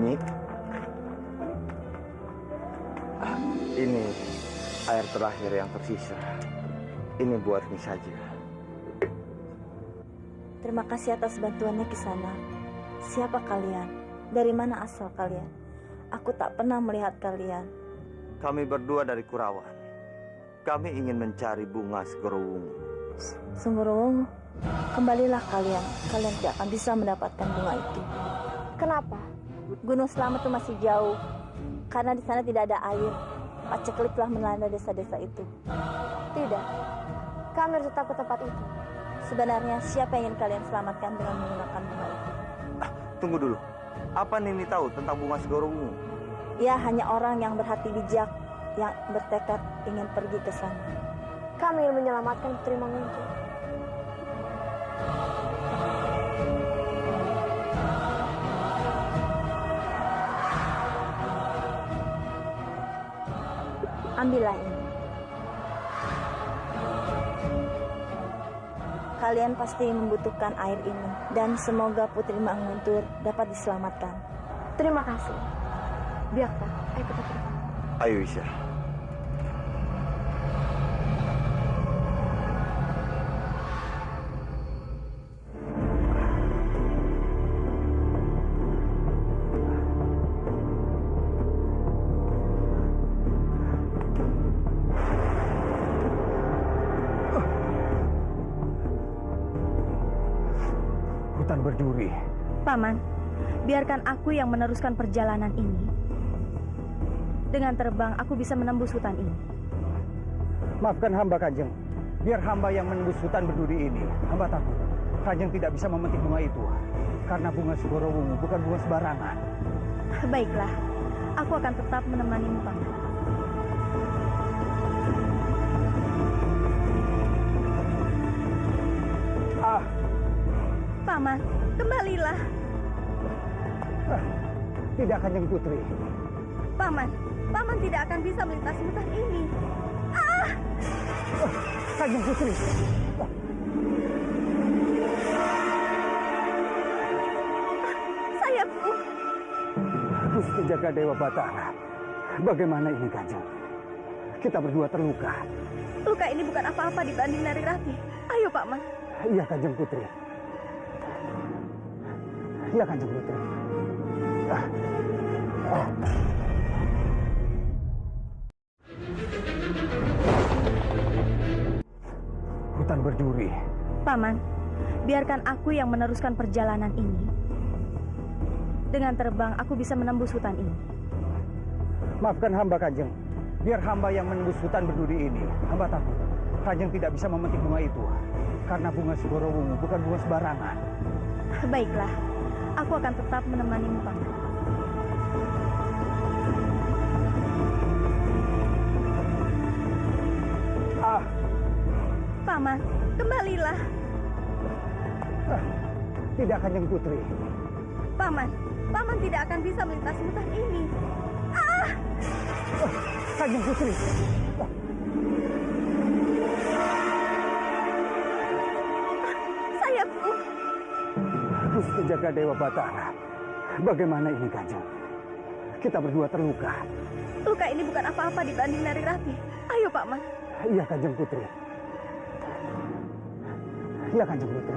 Nyik, ini air terakhir yang tersisa. Ini buatmu saja. Terima kasih atas bantuannya Kisana. Siapa kalian? Dari mana asal kalian? Aku tak pernah melihat kalian. Kami berdua dari Kurawan. Kami ingin mencari bunga Segorowungu. Segorowungu, kembalilah kalian. Kalian tidak akan bisa mendapatkan bunga itu. Kenapa? Gunung Slamet itu masih jauh. Karena di sana tidak ada air. Paceklik telah melanda desa-desa itu. Tidak. Kami harus tetap ke tempat itu. Sebenarnya siapa yang ingin kalian selamatkan dengan menggunakan bunga itu? Tunggu dulu. Apa Nini tahu tentang bunga Segorowungu? Ya, hanya orang yang berhati bijak yang bertekad ingin pergi ke sana. Kami ingin menyelamatkan Putri Manguntur. Ambillah ini. Kalian pasti membutuhkan air ini dan semoga Putri Manguntur dapat diselamatkan. Terima kasih. Biakta, ayo kita pergi. Ayo Isya. Hutan berduri. Paman, biarkan aku yang meneruskan perjalanan ini. Dengan terbang, aku bisa menembus hutan ini. Maafkan hamba, Kanjeng. Biar hamba yang menembus hutan berduri ini. Hamba takut Kanjeng tidak bisa memetik bunga itu. Karena bunga Segorowungu bukan bunga sembarangan. Baiklah, aku akan tetap menemanimu, Paman. Paman, kembalilah. Tidak, Kanjeng Putri. Paman, Paman tidak akan bisa melintasi hutan ini. Kanjeng Putri. Sayapku. Gusti Jagadewa Batara. Bagaimana ini, Kanjeng? Kita berdua terluka. Luka ini bukan apa-apa dibanding Narirati. Ayo, Paman. Iya, Kanjeng Putri. Iya, Kanjeng Putri. Hutan berduri. Paman, biarkan aku yang meneruskan perjalanan ini. Dengan terbang, aku bisa menembus hutan ini. Maafkan hamba, Kanjeng. Biar hamba yang menembus hutan berduri ini. Hamba takut Kanjeng tidak bisa memetik bunga itu. Karena bunga Segorowungu bukan bunga sembarangan. Baiklah, aku akan tetap menemanimu, Paman. Paman, kembalilah. Tidak, Kanjeng Putri. Paman, Paman tidak akan bisa melintasi hutan ini. Kanjeng Putri. Sayapku. Gusti Jagadewa Batara. Bagaimana ini, Kanjeng? Kita berdua terluka. Luka ini bukan apa-apa dibanding Narirati. Ayo, Paman. Iya, Kanjeng Putri. Iya, Kanjeng Putri.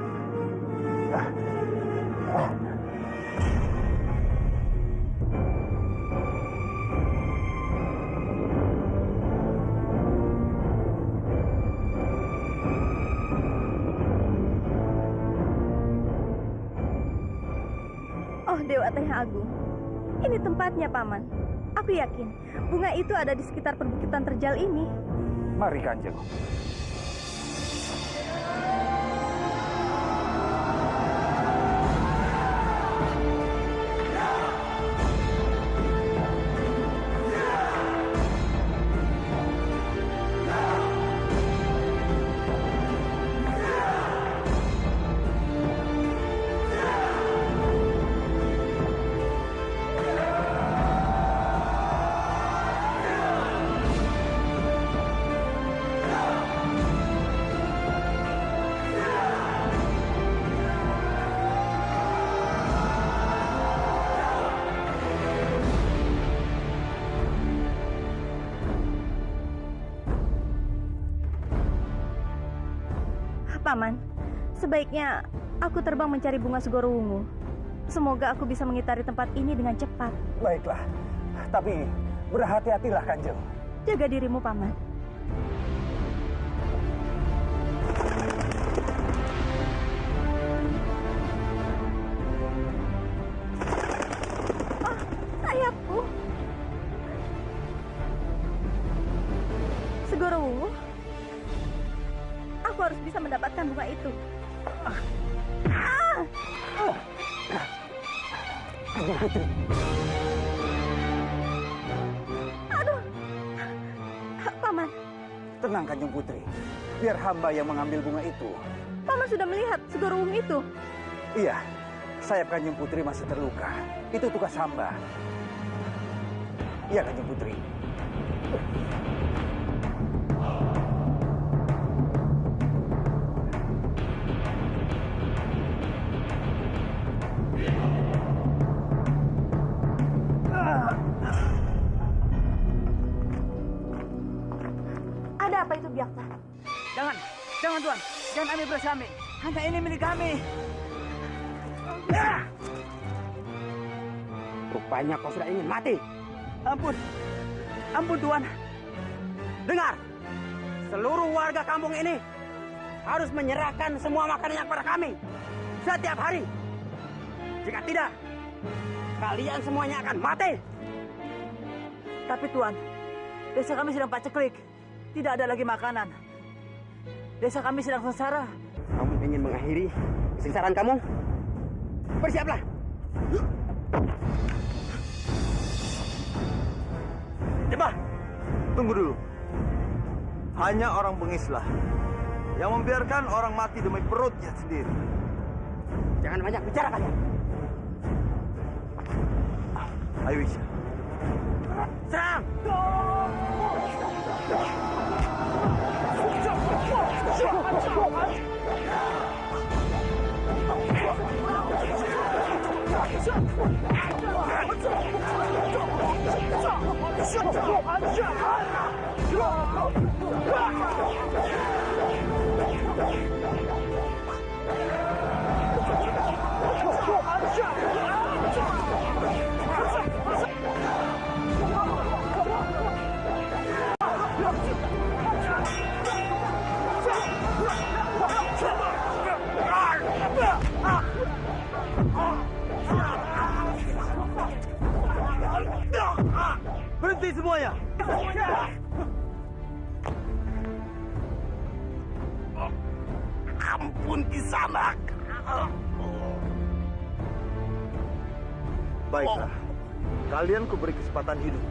Oh, Dewata yang Agung. Ini tempatnya, Paman. Aku yakin bunga itu ada di sekitar perbukitan terjal ini. Mari, Kanjeng. Paman, sebaiknya aku terbang mencari bunga Segorowungu. Semoga aku bisa mengitari tempat ini dengan cepat. Baiklah, tapi berhati-hatilah, Kanjeng. Jaga dirimu, Paman. Kanjeng Putri. Aduh. Paman. Tenang Kanjeng Putri. Biar hamba yang mengambil bunga itu. Paman sudah melihat Segoro Wungu itu? Iya. Sayap Kanjeng Putri masih terluka. Itu tugas hamba. Iya Kanjeng Putri. Ada apa itu, Biakta? Jangan Tuan. Jangan ambil beras kami. Hanya ini milik kami. Rupanya kau sudah ingin mati. Ampun Tuan. Dengar, seluruh warga kampung ini harus menyerahkan semua makanannya kepada kami setiap hari. Jika tidak, kalian semuanya akan mati. Tapi Tuan, desa kami sedang paceklik. Tidak ada lagi makanan. Desa kami sedang sengsara. Kamu ingin mengakhiri kesengsaraan kamu? Bersiaplah. Coba, tunggu dulu. Hanya orang bengislah yang membiarkan orang mati demi perutnya sendiri. Jangan banyak bicara kalian. Ayo Isya. Serang! Berhenti semuanya. Ampun Kisanak. Baiklah, kalian kuberi kesempatan hidup.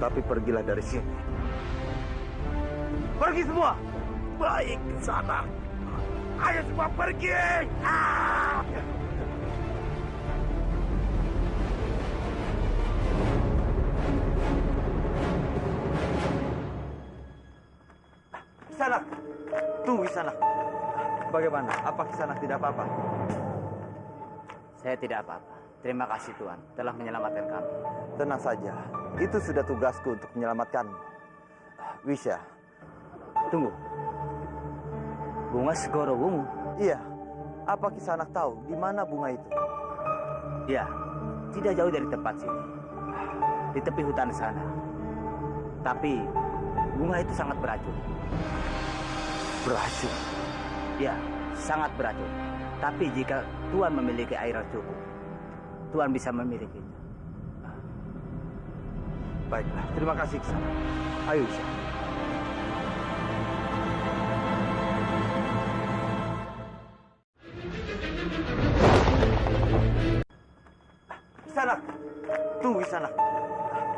Tapi pergilah dari sini. Pergi semua. Baik Kisanak. Ayo semua pergi. Kisanak, tunggu Kisanak. Bagaimana? Apa Kisanak tidak apa-apa? Saya tidak apa-apa. Terima kasih Tuan telah menyelamatkan kami. Tenang saja, itu sudah tugasku untuk menyelamatkan. Wisya. Tunggu. Bunga Segoro Wungu? Iya. Apa Kisanak tahu di mana bunga itu? Iya, tidak jauh dari tempat sini. Di tepi hutan sana. Tapi bunga itu sangat beracun. Beracun? Ya, sangat beracun. Tapi jika Tuan memiliki air yang cukup, Tuan bisa memilikinya. Baiklah, terima kasih Kisanak. Ayo Isya. Kisanak, tunggu Kisanak.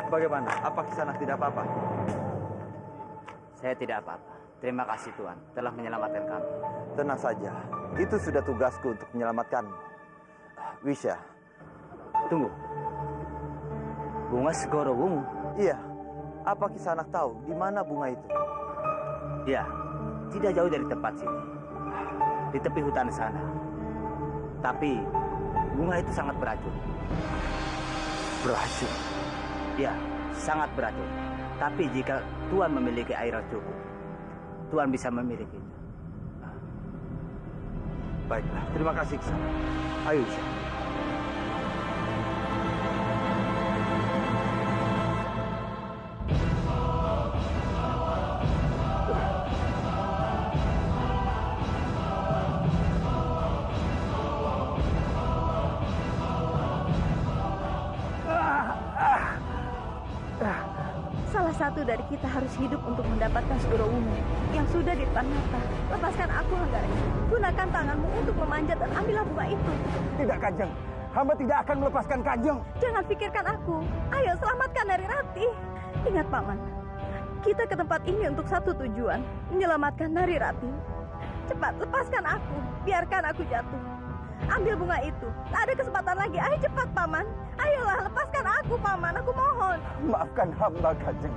Bagaimana? Apa Kisanak tidak apa-apa? Saya tidak apa-apa. Terima kasih Tuan telah menyelamatkan kami. Tenang saja, itu sudah tugasku untuk menyelamatkan. Wisya. Tunggu. Bunga Segoro Wungu? Iya. Apa Kisanak tahu di mana bunga itu? Iya, tidak jauh dari tempat sini. Di tepi hutan sana. Tapi bunga itu sangat beracun. Beracun? Ya, sangat beracun. Tapi jika Tuan memiliki air yang cukup, Tuan bisa memilikinya. Baiklah, terima kasih Kisanak. Ayo Isya. Salah satu dari kita harus hidup untuk mendapatkan Segoro Wungu yang sudah di depan mata. Lepaskan aku, Hanggareksa. Gunakan tanganmu untuk memanjat dan ambillah bunga itu. Tidak, Kanjeng. Hamba tidak akan melepaskan Kanjeng. Jangan pikirkan aku. Ayo selamatkan Nari Rati. Ingat Paman, kita ke tempat ini untuk satu tujuan, menyelamatkan Nari Rati. Cepat, lepaskan aku. Biarkan aku jatuh. Ambil bunga itu. Tak ada kesempatan lagi. Ayo cepat, Paman. Ayolah, lepaskan aku, Paman. Aku mohon. Maafkan hamba, Kanjeng.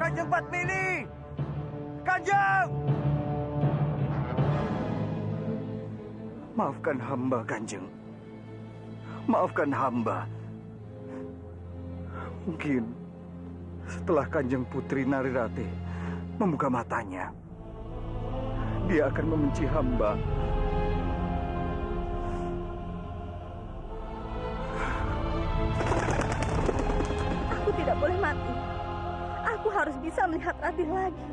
Kanjeng Padmini! Kanjeng! Maafkan hamba, Kanjeng. Maafkan hamba. Mungkin setelah Kanjeng Putri Narirati membuka matanya, dia akan membenci hamba. Aku tidak boleh mati. Aku harus bisa melihat Ratih lagi.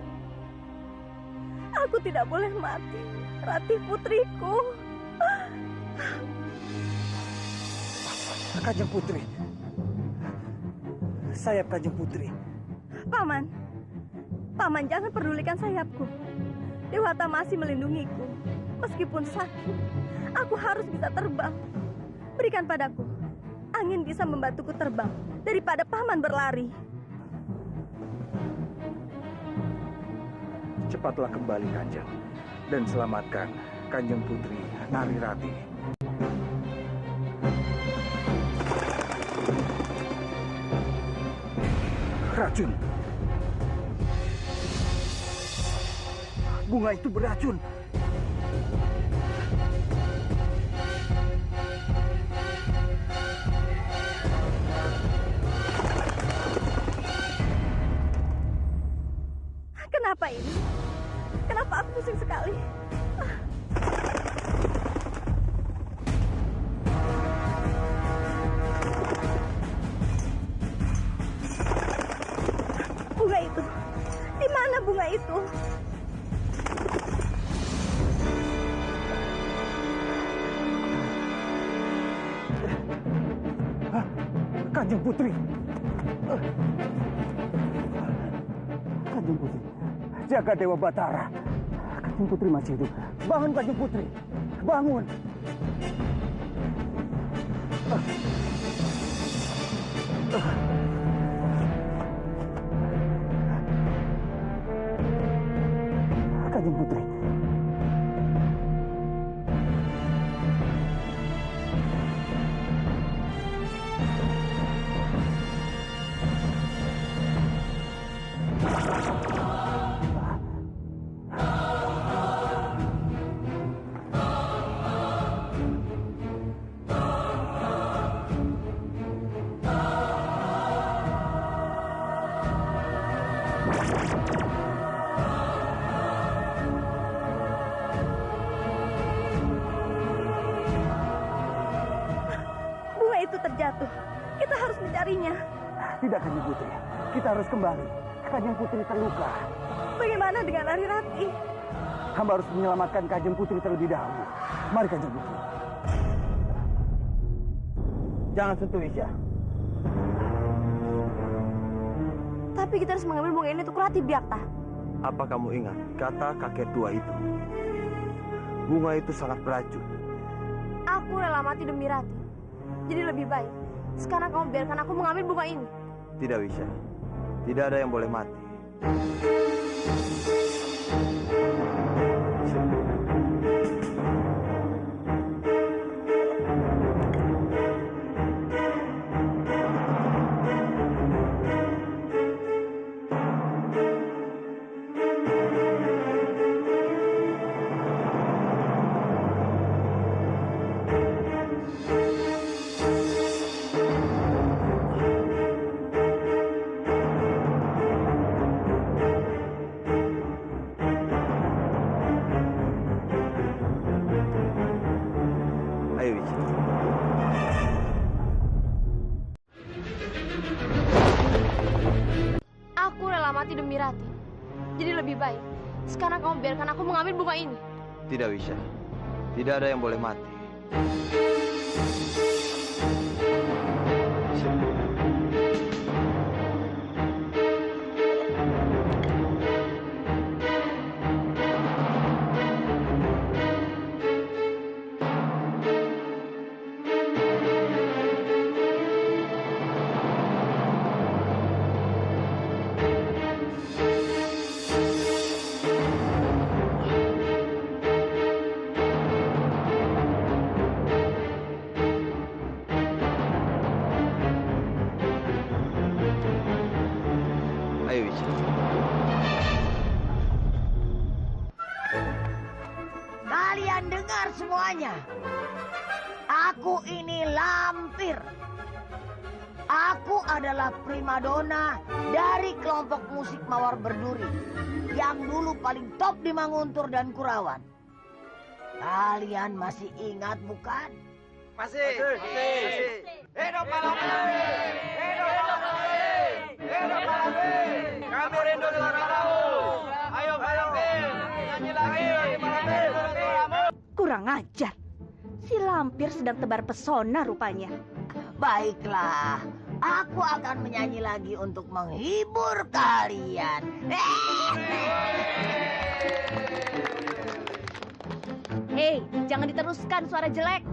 Aku tidak boleh mati. Ratih putriku. Kanjeng Putri. Sayap Kanjeng Putri. Paman. Paman jangan pedulikan sayapku. Dewata masih melindungiku. Meskipun sakit, aku harus bisa terbang. Berikan padaku. Angin bisa membantuku terbang daripada Paman berlari. Cepatlah kembali, Kanjeng, dan selamatkan Kanjeng Putri Narirati. Racun. Bunga itu beracun. Kenapa ini? Kenapa aku pusing sekali? Bunga itu. Di mana bunga itu? Kanjeng Putri. Kanjeng Putri. Jaga Dewa Batara. Kanjeng Putri masih hidup. Bangun Kanjeng Putri. Bangun. Kanjeng Putri. Bunga itu terjatuh. Kita harus mencarinya. Tidak, Kanjeng Putri. Kita harus kembali. Kanjeng Putri terluka. Bagaimana dengan Nari Rati? Hamba harus menyelamatkan Kanjeng Putri terlebih dahulu. Mari Kanjeng Putri. Jangan sentuh Isya. Tapi kita harus mengambil bunga ini untuk Rati Byakta. Apa kamu ingat kata kakek tua itu? Bunga itu sangat beracun. Aku rela mati demi Rati. Jadi lebih baik sekarang kamu biarkan aku mengambil bunga ini. Tidak bisa. Tidak ada yang boleh mati. mati demi Rati. Jadi lebih baik sekarang kamu biarkan aku mengambil bunga ini. Tidak bisa. Tidak ada yang boleh mati. Ayo, Wisnu. Kalian dengar semuanya. Aku ini lampir. Aku adalah primadona dari kelompok musik Mawar Berduri yang dulu paling top di Manguntur dan Kurawan. Kalian masih ingat bukan? Masih. Hidup Malampir! Hidup Malampir! Hidup Malampir! Kami rindu suaramu. Ayo Malampir, nyanyi lagi Malampir. Kurang ajar. Si Lampir sedang tebar pesona rupanya. Baiklah, aku akan menyanyi lagi untuk menghibur kalian. Hei, jangan diteruskan suara jelek.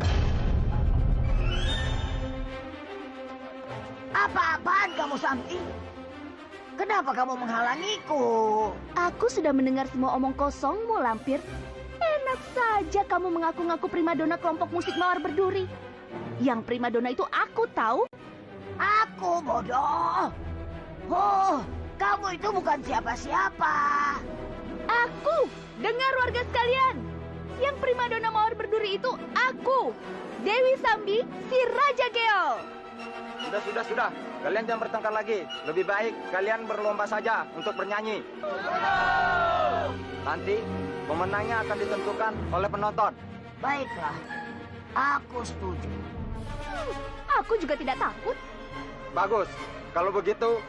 Apa-apaan kamu, Sampi? Kenapa kamu menghalangiku? Aku sudah mendengar semua omong kosongmu, Lampir. Enak saja kamu mengaku-ngaku primadona kelompok musik Mawar Berduri. Yang primadona itu aku tahu. Aku bodoh. Oh, kamu itu bukan siapa-siapa. Aku, dengar warga sekalian. Yang primadona Mawar Berduri itu aku, Dewi Sambi, si Raja Geo. Sudah. Kalian jangan bertengkar lagi. Lebih baik kalian berlomba saja untuk bernyanyi. Nanti pemenangnya akan ditentukan oleh penonton. Baiklah, aku setuju. Aku juga tidak takut. Bagus. Kalau begitu,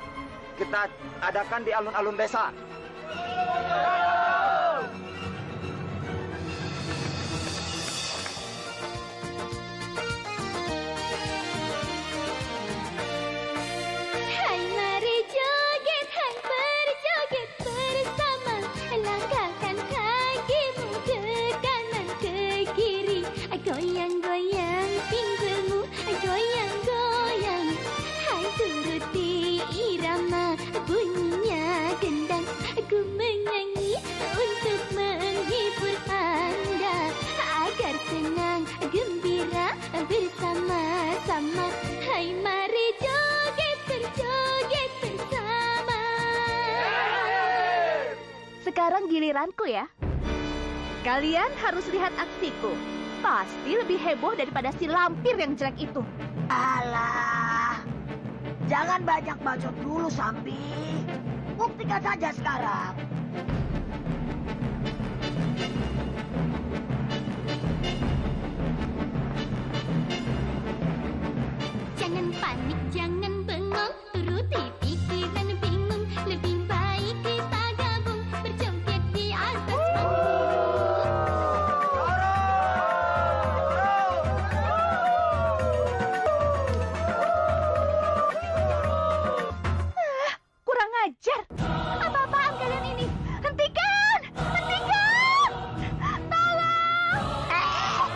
kita adakan di alun-alun desa. Hai mari joget, hai berjoget bersama. Langkahkan kakimu ke kanan ke kiri. Goyang-goyang pinggulmu, goyang-goyang. Hai turuti irama bunyinya gendang. Aku menyanyi untuk menghibur Anda agar senang gembira bersama-sama. Hai mari joget berjoget bersama. Sekarang giliranku ya. Kalian harus lihat aksiku. Pasti lebih heboh daripada si Lampir yang jelek itu. Alah, jangan banyak bacot dulu, Sambi. Buktikan saja sekarang. Jangan panik, jangan bengong, turuti pikiran bingung. Lebih baik kita gabung, berjoget di atas panggung. Kurang ajar. Apa-apaan kalian ini? Hentikan! Hentikan! Tolong!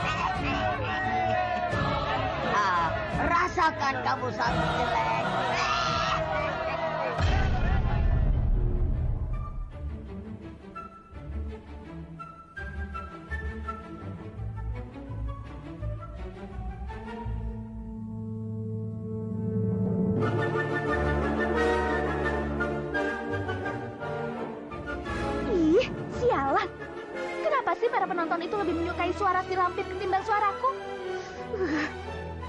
Rasakan kamu sangat jelek. Ih, sialan. Kenapa sih para penonton itu lebih menyukai suara si Lampir ketimbang suaraku?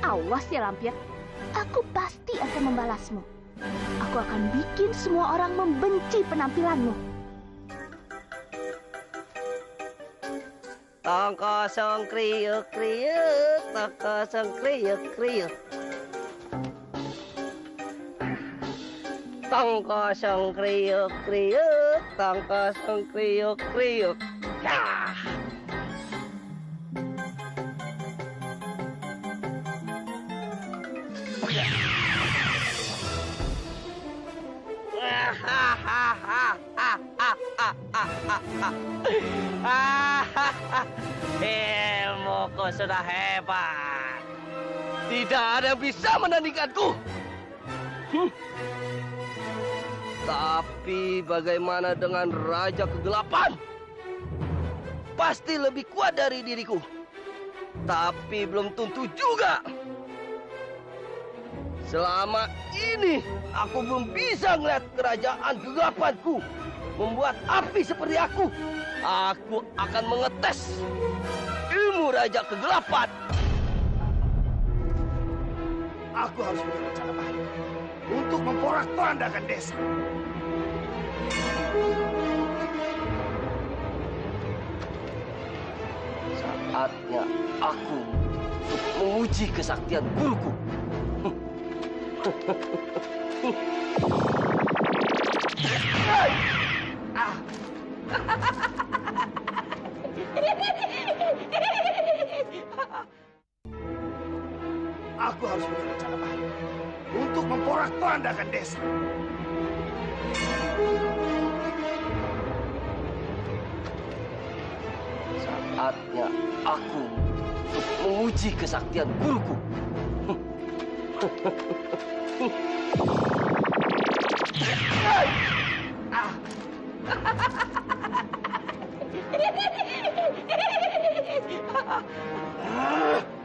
Awas ya Lampir, aku pasti akan membalasmu. Aku akan bikin semua orang membenci penampilanmu. Tong kosong kriuk kriuk, tong kosong kriuk kriuk. tong kosong kriuk kriuk, tong kosong kriuk kriuk. Ya. Ilmuku sudah hebat. Tidak ada yang bisa menandinganku. Tapi bagaimana dengan Raja Kegelapan? Pasti lebih kuat dari diriku. Tapi belum tentu juga. Selama ini aku belum bisa melihat kerajaan kegelapanku membuat api seperti aku. Aku akan mengetes ilmu Raja Kegelapan. Aku harus punya rencana baru untuk memporak-porandakan desa. Saatnya aku untuk menguji kesaktian guruku. Aku harus punya rencana baru untuk memporak-porandakan desa. Saatnya aku untuk menguji kesaktian guruku.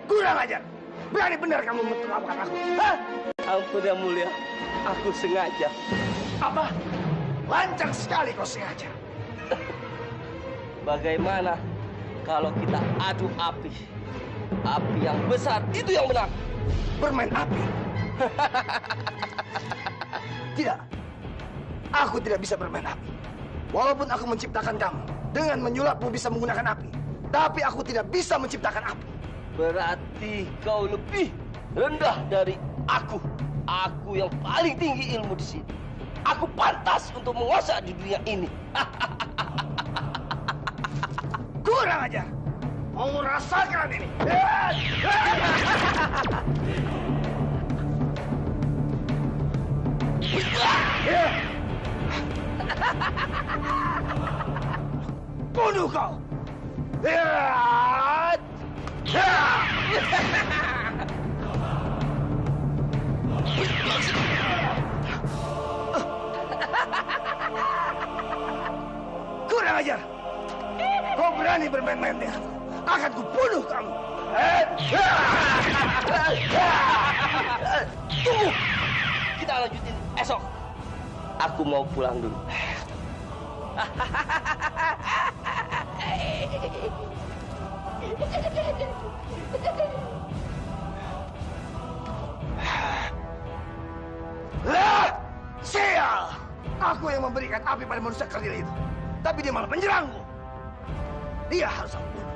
Kurang ajar. Berani benar kamu memperlakukan aku. Hah? Ampun yang mulia, aku sengaja. Apa? Lancang sekali kau sengaja. Bagaimana kalau kita adu api? Api yang besar itu yang menang. Bermain api? Tidak. Aku tidak bisa bermain api. Walaupun aku menciptakan kamu dengan menyulapmu bisa menggunakan api, tapi aku tidak bisa menciptakan api. Berarti kau lebih rendah dari aku. Aku yang paling tinggi ilmu di sini. Aku pantas untuk menguasai di dunia ini. Kurang aja. Mau rasakan ini. Bunuh kau. Kurang ajar. Kau berani bermain-main denganku. Akan kubunuh kamu. Tunggu. Kita lanjutin esok. Aku mau pulang dulu. Sial! Aku yang memberikan api pada manusia kerdil itu. Tapi dia malah menyerangku. Dia harus aku bunuh.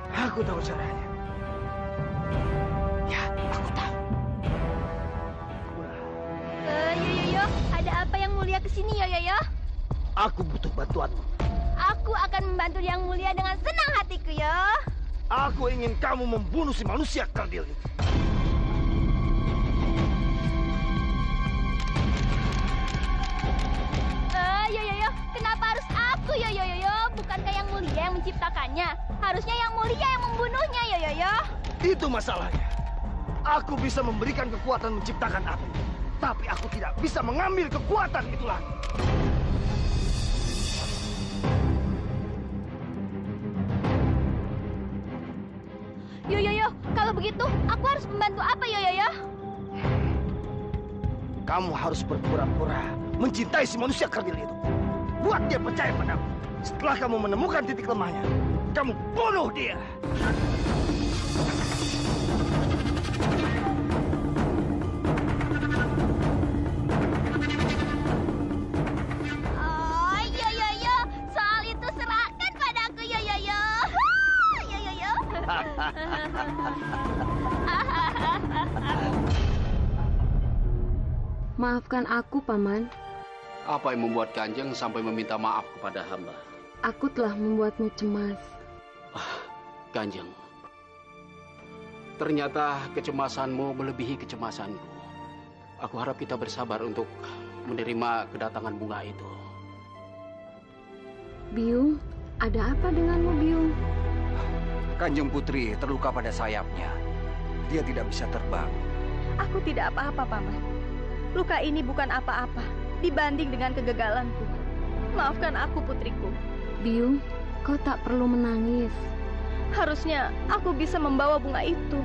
Aku tahu caranya. Ya, aku tahu. Yoyoyo, ada apa yang mulia kesini, Yoyoyo? Aku butuh bantuanmu. Aku akan membantu yang mulia dengan senang hatiku, yo. Aku ingin kamu membunuh si manusia kerdil itu. Yoyoyo, kenapa harus aku, Yoyoyo? Bukankah yang mulia yang menciptakannya? Harusnya yang mulia yang membunuhnya, Yoyoyo. Itu masalahnya. Aku bisa memberikan kekuatan menciptakan api. Tapi aku tidak bisa mengambil kekuatan itu lagi. Yoyoyo, kalau begitu aku harus membantu apa, Yoyoyo? Kamu harus berpura-pura mencintai si manusia kerdil itu. Buat dia percaya padamu. Setelah kamu menemukan titik lemahnya, kamu bunuh dia. Oh, Yoyoyo, soal itu serahkan padaku, Yoyoyo. Yoyoyo. Maafkan aku, Paman. Apa yang membuat Kanjeng sampai meminta maaf kepada hamba? Aku telah membuatmu cemas. Kanjeng, ternyata kecemasanmu melebihi kecemasanku. Aku harap kita bersabar untuk menerima kedatangan bunga itu. Biung, ada apa denganmu, Biung? Kanjeng Putri terluka pada sayapnya. Dia tidak bisa terbang. Aku tidak apa-apa, Paman. Luka ini bukan apa-apa dibanding dengan kegagalanku. Maafkan aku, putriku. Biung, kau tak perlu menangis. Harusnya aku bisa membawa bunga itu.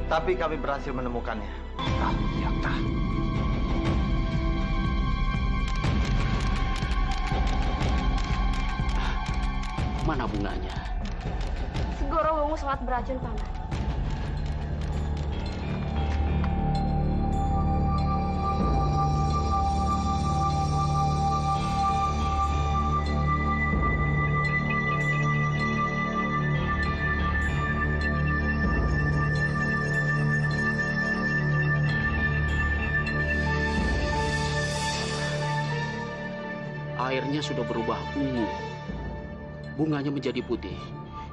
Tapi kami berhasil menemukannya. Mana bunganya? Segoro Wungu sangat beracun, Paman. Airnya sudah berubah ungu. Bunganya menjadi putih.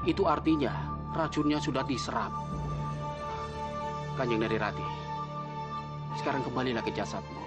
Itu artinya racunnya sudah diserap. Kanjeng Narirati, sekarang kembalilah ke jasadmu.